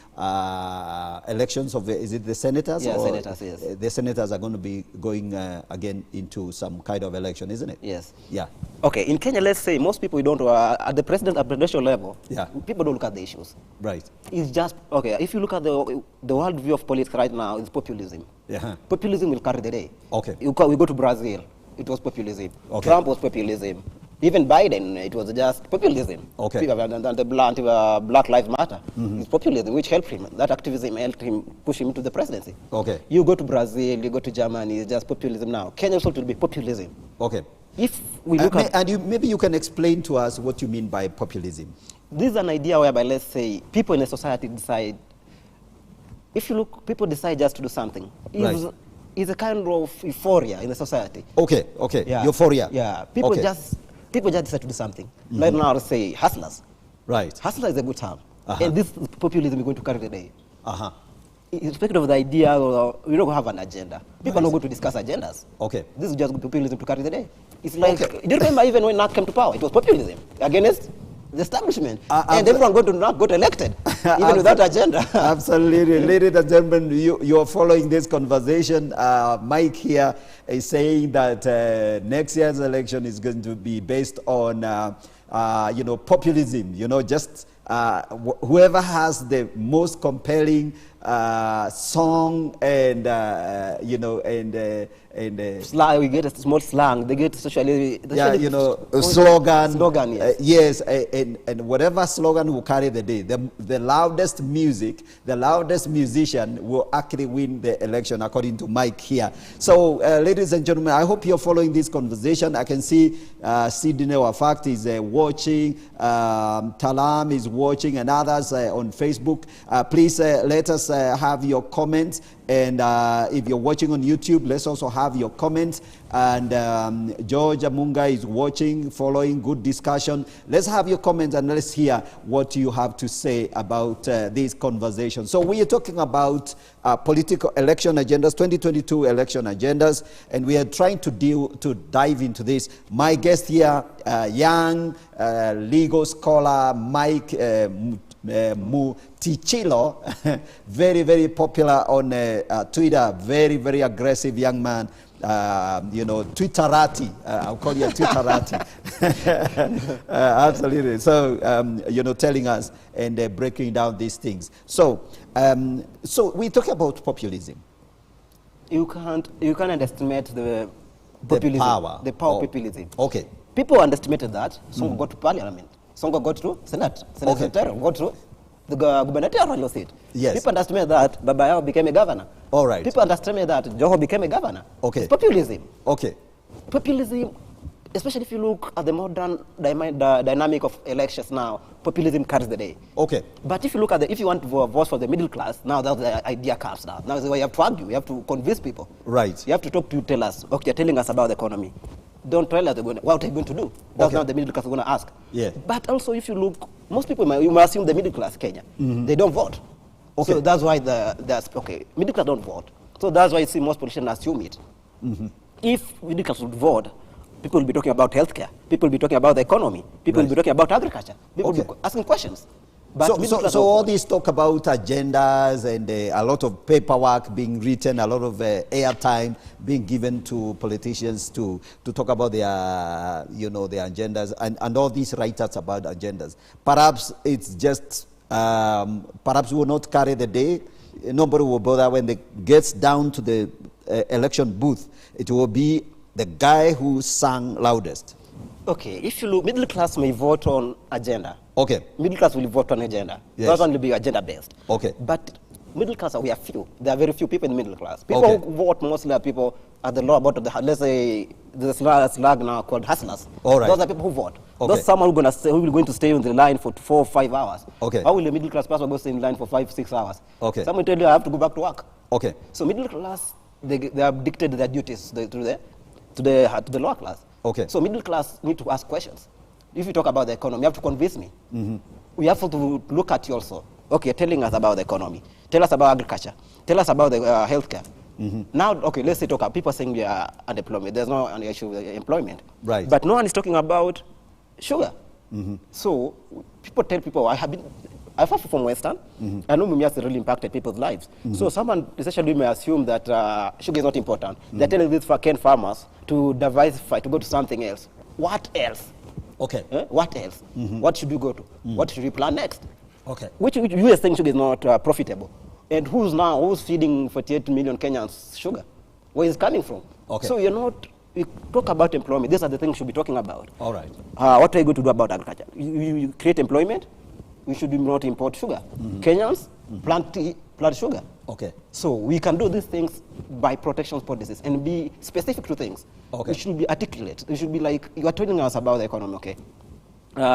elections of, is it the senators? Yeah, or senators, yes. The senators are going to be going again into some kind of election, isn't it? Yes. Yeah. Okay, in Kenya, let's say most people don't, at the presidential level, people don't look at the issues. Right. It's just, okay, if you look at the world view of politics right now, it's populism. Yeah. Populism will carry the day. Okay. We go to Brazil, it was populism. Okay. Trump was populism. Even Biden, it was just populism. Okay. And the Black Lives Matter. It's populism, which helped him. That activism helped him push him to the presidency. Okay. You go to Brazil, you go to Germany, it's just populism now. Kenya also will be populism. Okay. If we look maybe you can explain to us what you mean by populism. This is an idea whereby, let's say, people in a society decide. If you look, people decide just to do something. It's a kind of euphoria in the society. Okay. Yeah. Euphoria. Yeah. People just decide to do something. Like now, let's say hustlers. Right. Hustler is a good term. And this populism is going to carry the day. Irrespective of the idea, we don't have an agenda. People are not going to discuss agendas. Okay. This is just populism to carry the day. It's like, do you remember even when NAC came to power? It was populism against the establishment. And everyone got elected. even without agenda. Absolutely. Ladies and gentlemen, you are following this conversation. Mike here is saying that next year's election is going to be based on, populism, just whoever has the most compelling song and slang, we get a small slang. They get socially, slogan. Yes. And whatever slogan will carry the day. The loudest music, the loudest musician will actually win the election, according to Mike here. So, ladies and gentlemen, I hope you're following this conversation. I can see Sydney Wafakt is watching, Talam is watching, and others on Facebook. Please let us have your comments. And if you're watching on YouTube, let's also have your comments. And George Amunga is watching, following, good discussion. Let's have your comments and let's hear what you have to say about this conversation. So we are talking about political election agendas, 2022 election agendas, and we are trying to dive into this. My guest here, young legal scholar Mike Mutichilo, very, very popular on Twitter, very, very aggressive young man. Twitterati. I'll call you a Twitterati. Absolutely. So, telling us and breaking down these things. So we talk about populism. You can't underestimate the populism. The power of populism. Okay. People underestimated that. Songo got to parliament. Songo got to Senate. Senator got to the gubernatorial seat. Yes. People underestimated that Babayao became a governor. All right. People underestimated that Joho became a governor. Okay. It's populism. Okay. Populism, especially if you look at the modern dynamic of elections now, populism carries the day. Okay. But if you look at if you want to vote for the middle class, now that's the idea comes now. Now is where you have to argue. You have to convince people. Right. You have to talk to tell us. Okay, you're telling us about the economy. Don't tell us what are you going to do. That's not the middle class are going to ask. Yeah. But also, if you look, most people you might assume the middle class Kenya, they don't vote. Okay. So that's why middle class don't vote. So that's why you see most politicians assume it. If middle class would vote, people will be talking about healthcare. People will be talking about the economy. People will be talking about agriculture. People will be asking questions. But so all this talk about agendas and a lot of paperwork being written, a lot of airtime being given to politicians to talk about their their agendas and all these writers about agendas. Perhaps it's just perhaps will not carry the day. Nobody will bother when it gets down to the election booth. It will be the guy who sang loudest. Okay, if you look, middle class may vote on agenda. Okay. Middle class will vote on agenda. Yes. That one will be agenda based. Okay. But middle class, we are few. There are very few people in the middle class. People who vote mostly are people at the lower bottom of the, let's say, there's a slag now called hustlers. All right. Those are people who vote. Okay. Those someone who will going to stay in the line for 4 or 5 hours. Okay. How will a middle class person go stay in line for 5 or 6 hours? Okay. Someone tell you I have to go back to work. Okay. So middle class, they have dictated their duties to the lower class. Okay. So middle class need to ask questions. If you talk about the economy, you have to convince me. We have to look at you also. Okay, telling us about the economy. Tell us about agriculture. Tell us about the healthcare. Now, okay, let's say people saying we are unemployment. There's no issue with employment. Right. But no one is talking about sugar. So people tell people, I far from Western. I know Mumia has really impacted people's lives. So someone essentially may assume that sugar is not important. They're telling these Ken farmers to diversify, to go to something else. What else? Okay. What else? What should we go to? What should we plan next? Okay. Which you think sugar is not profitable? And who's feeding 48 million Kenyans sugar? Where is it coming from? Okay. So we talk about employment. These are the things we should be talking about. All right. What are you going to do about agriculture? You create employment. We should not import sugar. Kenyans plant sugar. Okay. So we can do these things by protection policies and be specific to things. Okay. We should be articulate. We should be like, you are telling us about the economy, okay?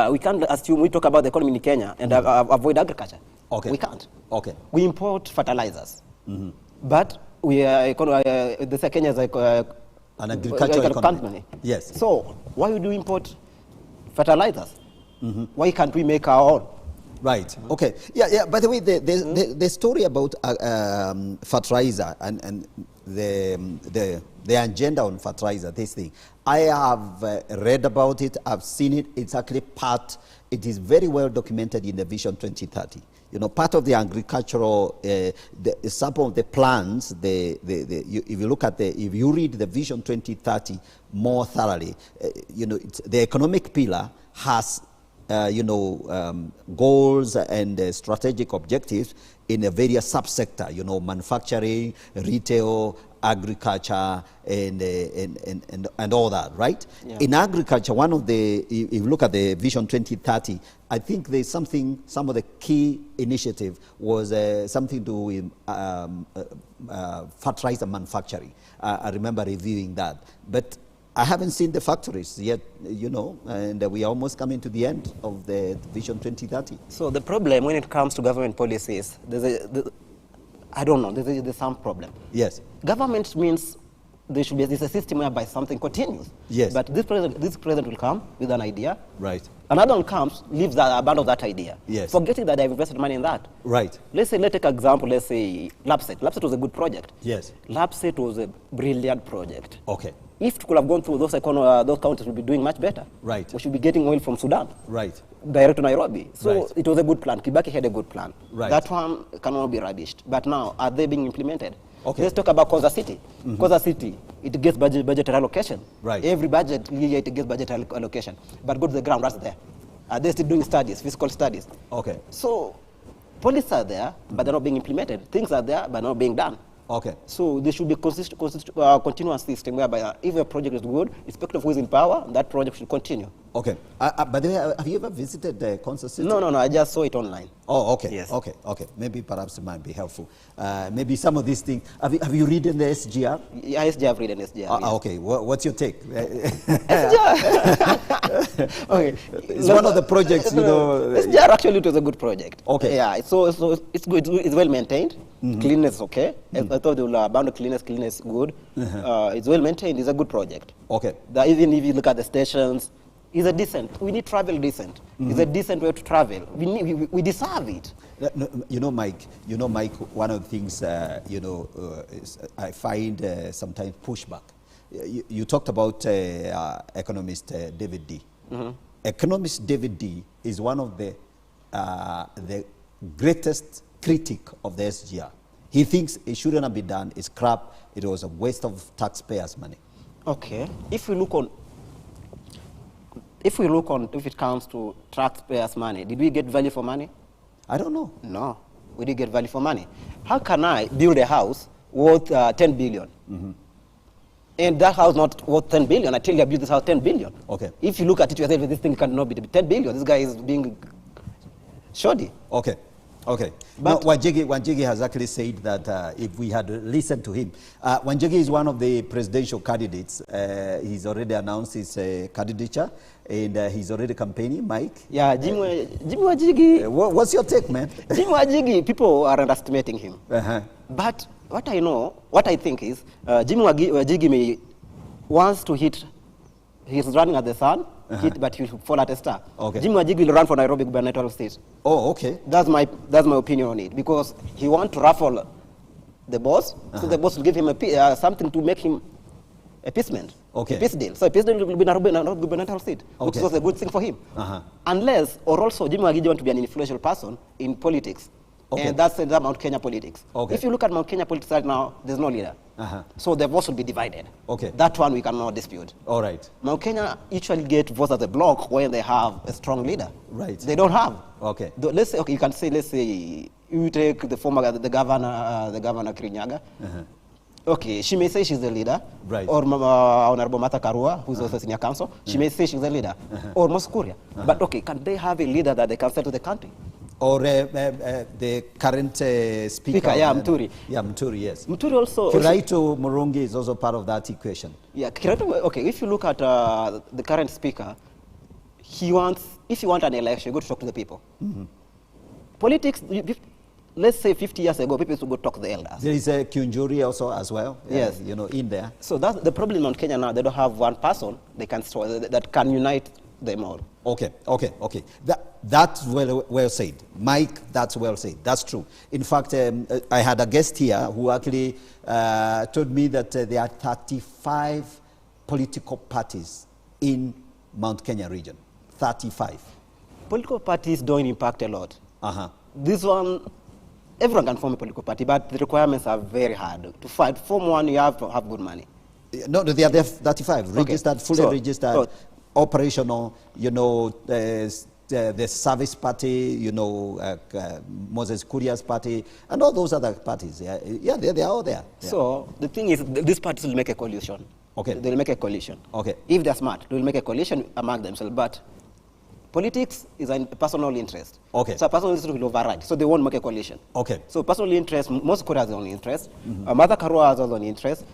We can't assume we talk about the economy in Kenya and avoid agriculture. Okay. We can't. Okay. We import fertilizers. But we are, Kenya is like an agricultural economy. Yes. So why would we import fertilizers? Why can't we make our own? Right. Okay. Yeah. By the way, the story about fertilizer and the agenda on fertilizer, this thing, I have read about it. I've seen it. It's actually it is very well documented in the Vision 2030. You know, part of the agricultural, some of the plans, if you look at if you read the Vision 2030 more thoroughly, you know, the economic pillar has, goals and strategic objectives in a various subsector, you know, manufacturing, retail, agriculture, and all that, right? Yeah. In agriculture, one of the, if you look at the Vision 2030, I think there's something, some of the key initiative was something to do with fertilizer manufacturing. I remember reviewing that. But I haven't seen the factories yet, you know, and we are almost coming to the end of the Vision 2030. So the problem when it comes to government policies, I don't know, there's some problem. Yes. Government means there's a system whereby something continues. Yes. But this president will come with an idea. Right. Another one comes, leaves that, abandons that idea. Yes. Forgetting that they've invested money in that. Right. Let's take an example, let's say LabSet. LabSet was a good project. Yes. LabSet was a brilliant project. Okay. If it could have gone through those countries, would be doing much better. Right. We should be getting oil from Sudan. Right. Direct to Nairobi. So right. It was a good plan. Kibaki had a good plan. Right. That one cannot be rubbished. But now, are they being implemented? Okay. Let's talk about Koza City. Mm-hmm. Koza City, it gets budget allocation. Right. Every budget year it gets budget allocation. But go to the ground, that's there. Are they still doing studies, fiscal studies? Okay. So policies are there, but they're not being implemented. Things are there, but not being done. Okay. So there should be continuous system whereby if a project is good, irrespective of who is in power, that project should continue. Okay. By the way, have you ever visited the Concert City? No, I just saw it online. Oh, okay. Yes. Okay. Maybe perhaps it might be helpful. Maybe some of these things. Have you read in the SGR? Yeah, SGR, I've read in SGR. Yes. Okay. What's your take? SGR. Okay. It's one of the projects, you know. SGR actually it was a good project. Okay. Yeah. So it's good. It's well maintained. Mm-hmm. Cleanness is okay. Mm-hmm. I thought they will abandon cleanness. Cleanness is good. Mm-hmm. It's well maintained. It's a good project. Okay. Even if you look at the stations, it's a decent. We need travel decent. Mm-hmm. It's a decent way to travel. We deserve it. You know, Mike. One of the things I find sometimes pushback. You talked about economist David D. Mm-hmm. Economist David D. is one of the greatest critic of the SGR. He thinks it shouldn't have been done. It's crap. It was a waste of taxpayers' money. Okay. If it comes to taxpayers' money, did we get value for money? I don't know. No, we didn't get value for money. How can I build a house worth 10 billion? Mm-hmm. And that house not worth 10 billion? I tell you, I built this house 10 billion. Okay. If you look at it yourself, this thing cannot be 10 billion. This guy is being shoddy. Okay. But now, Wanjigi has actually said that if we had listened to him, Wanjigi is one of the presidential candidates. He's already announced his candidature, and he's already campaigning. Mike? Yeah, Jimmy Wanjigi. What's your take, man? Jimmy Wanjigi, people are underestimating him. Uh-huh. But what I think is, Jimmy Wanjigi wants to hit, he's running at the sun, but he will fall at a star. Okay. Jimmy Wanjigi will run for Nairobi gubernatorial state. Oh, okay. That's my opinion on it, because he wants to ruffle the boss, so the boss will give him something to make him appeasement. Okay. A peace deal. So a peace deal will be Nairobi gubernatorial seat, which is a good thing for him. Unless, or also, Jimmy Wanjigi wants to be an influential person in politics. Okay. And that's Mount Kenya politics. Okay. If you look at Mount Kenya politics right now, there's no leader. So the votes will be divided. Okay. That one we cannot dispute. All right. Mount Kenya usually get votes as a block when they have a strong leader. Right. They don't have. Okay. Let's say, you can say, let's say you take the governor Kirinyaga. Okay, she may say she's the leader. Right. Or Honorable Martha Karua, who's also senior counsel. She may say she's the leader. Or Moskuria. But okay, can they have a leader that they can sell to the country? Or the current speaker. Yeah, Muturi. Yeah, Muturi, yes. Muturi also. Kiraito Murungi is also part of that equation. Yeah, Kiraito, okay, if you look at the current speaker, if you want an election, you go to talk to the people. Mm-hmm. Politics, let's say 50 years ago, people used to go talk to the elders. There is a Kunjuri also as well, yes. In there. So that's the problem on Kenya now. They don't have one person that can unite them all. Okay. That's well said. Mike, that's well said. That's true. In fact, I had a guest here who actually told me that there are 35 political parties in Mount Kenya region. 35. Political parties don't impact a lot. this one, everyone can form a political party, but the requirements are very hard. To form one, you have to have good money. No, they are there 35, registered, fully registered, operational, you know, the Service Party, you know, Moses Kuria's party, and all those other parties. Yeah, they are all there. Yeah. So the thing is, these parties will make a coalition. Okay. They'll make a coalition. Okay. If they're smart, they'll make a coalition among themselves. But politics is a personal interest. Okay. So personal interest will override. So they won't make a coalition. Okay. So personal interest, Moses Kuria has their own interest. Mother Karua has her own interest.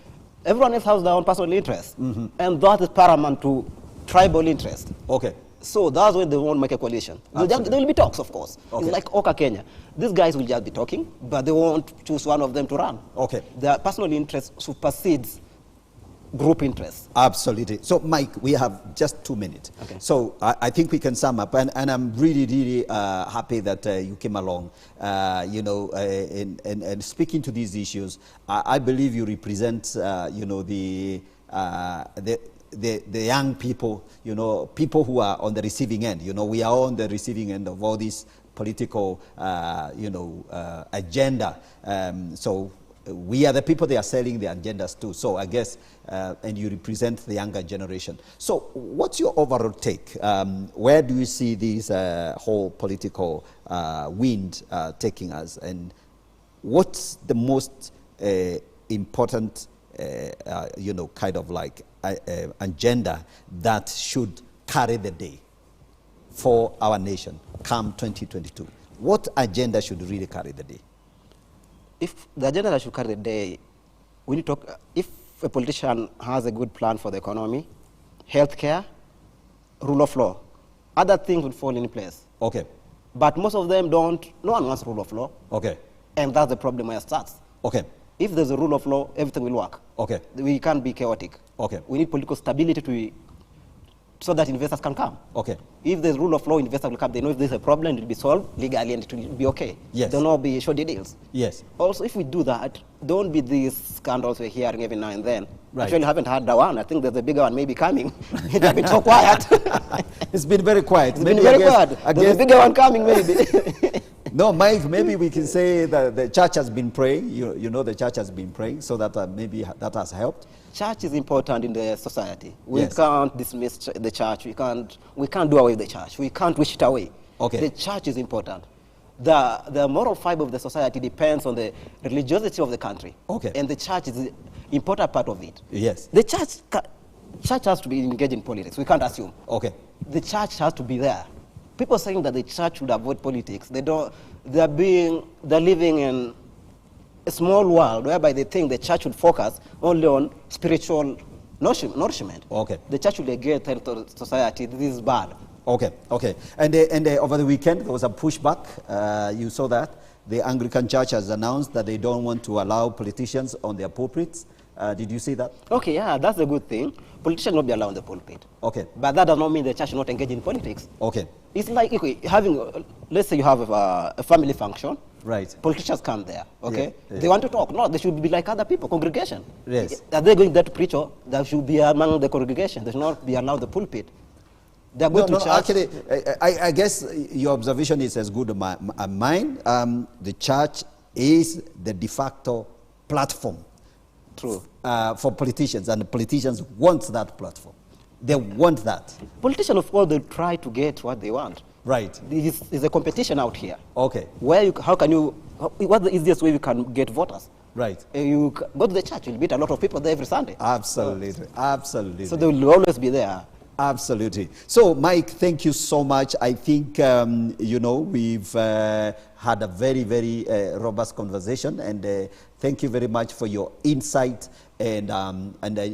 Everyone else has their own personal interest. And that is paramount to tribal interest. Okay. So that's why they won't make a coalition. There will be talks, of course. Okay. It's like Oka Kenya. These guys will just be talking, but they won't choose one of them to run. Okay. Their personal interest supersedes group interest. Absolutely. So, Mike, we have just 2 minutes. Okay. So, I think we can sum up, and I'm really, really happy that you came along, you know, and speaking to these issues. I believe you represent, you know, the young people, you know, people who are on the receiving end. You know, we are on the receiving end of all this political, you know, agenda. So we are the people they are selling the agendas to. So I guess, and you represent the younger generation. So what's your overall take? Where do you see this whole political wind taking us? And what's the most important, you know, kind of like agenda that should carry the day for our nation come 2022? What agenda should really carry the day? If the agenda that should carry the day, we need to talk, if a politician has a good plan for the economy, healthcare, rule of law, other things would fall in place. Okay. But most of them don't. No one wants rule of law. Okay. And that's the problem where it starts. Okay. If there's a rule of law, everything will work. Okay. We can't be chaotic. Okay. We need political stability so that investors can come. Okay. If there's rule of law, investors will come. They know if there's a problem, it will be solved legally and it will be okay. Yes. There will not be shoddy deals. Yes. Also, if we do that, don't be these scandals we're hearing every now and then. Right. Actually, I haven't heard the one. I think there's a bigger one maybe coming. It has been so quiet. It's been very quiet. It's been very quiet. There's a bigger one coming maybe. No, Mike, maybe we can say that the church has been praying. You know, the church has been praying, so that maybe that has helped. Church is important in the society. We Yes. can't dismiss the church. We can't do away with the church. We can't wish it away. Okay. The church is important. The moral fiber of the society depends on the religiosity of the country. Okay. And the church is an important part of it. Yes. The church has to be engaged in politics. We can't assume. Okay. The church has to be there. People saying that the church should avoid politics, they're living in a small world whereby they think the church should focus only on spiritual nourishment. Okay. The church should engage in society. This is bad. Okay, okay. And over the weekend, there was a pushback. You saw that. The Anglican Church has announced that they don't want to allow politicians on their pulpits. Did you see that? Okay, yeah, that's a good thing. Politicians will not be allowed on the pulpit. Okay. But that does not mean the church should not engage in politics. Okay. It's like let's say you have a family function. Right. Politicians come there, okay? Yeah, yeah. They want to talk. No, they should be like other people, congregation. Yes. Are they going there to preach? Or they should be among the congregation. They should not be allowed the pulpit. They are going to church. Actually, I guess your observation is as good as mine. The church is the de facto platform. True. For politicians, and the politicians want that platform. They want that. Politicians, of course, they try to get what they want. Right. There's a competition out here. Okay. What's the easiest way you can get voters? Right. You go to the church, you'll meet a lot of people there every Sunday. Absolutely. Absolutely. So they will always be there. Absolutely. So, Mike, thank you so much. I think, you know, we've had a very, very robust conversation, and thank you very much for your insight and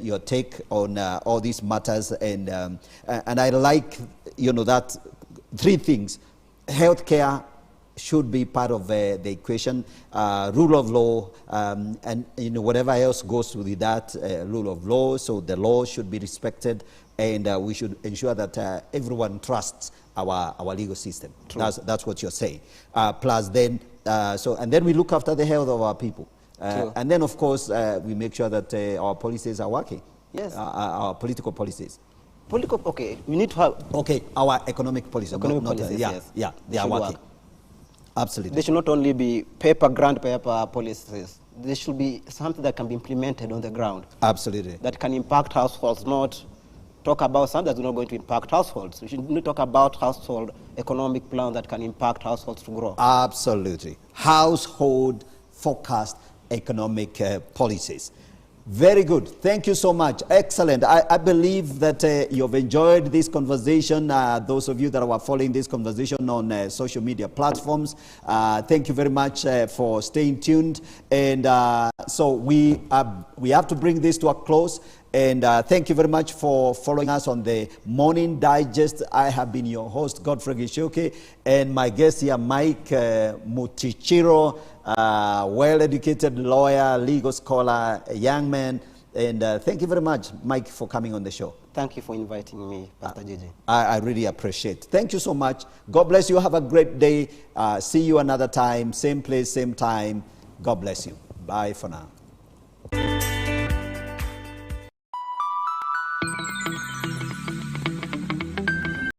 your take on all these matters. And I like, you know, that three things: healthcare should be part of the equation, rule of law, and you know, whatever else goes with that rule of law. So the law should be respected, and we should ensure that everyone trusts our legal system. True. That's what you're saying. Plus, then and then we look after the health of our people, and then of course we make sure that our policies are working. Yes. Our political policies. Okay, we need to have our economic policies. Economic policies, yes. Yeah, they are working. Absolutely. They should not only be grant paper policies. There should be something that can be implemented on the ground. Absolutely. That can impact households, not talk about something that's not going to impact households. We should talk about household economic plan that can impact households to grow. Absolutely. Household focused economic policies. Very good. Thank you so much. Excellent. I believe that you've enjoyed this conversation. Those of you that are following this conversation on social media platforms, thank you very much for staying tuned. And so we have to bring this to a close. And thank you very much for following us on the Morning Digest. I have been your host, Godfrey Gishoke, and my guest here, Mike Mutichilo, well-educated lawyer, legal scholar, a young man. And thank you very much, Mike, for coming on the show. Thank you for inviting me, Pastor Gigi. I really appreciate it. Thank you so much. God bless you. Have a great day. See you another time, same place, same time. God bless you. Bye for now.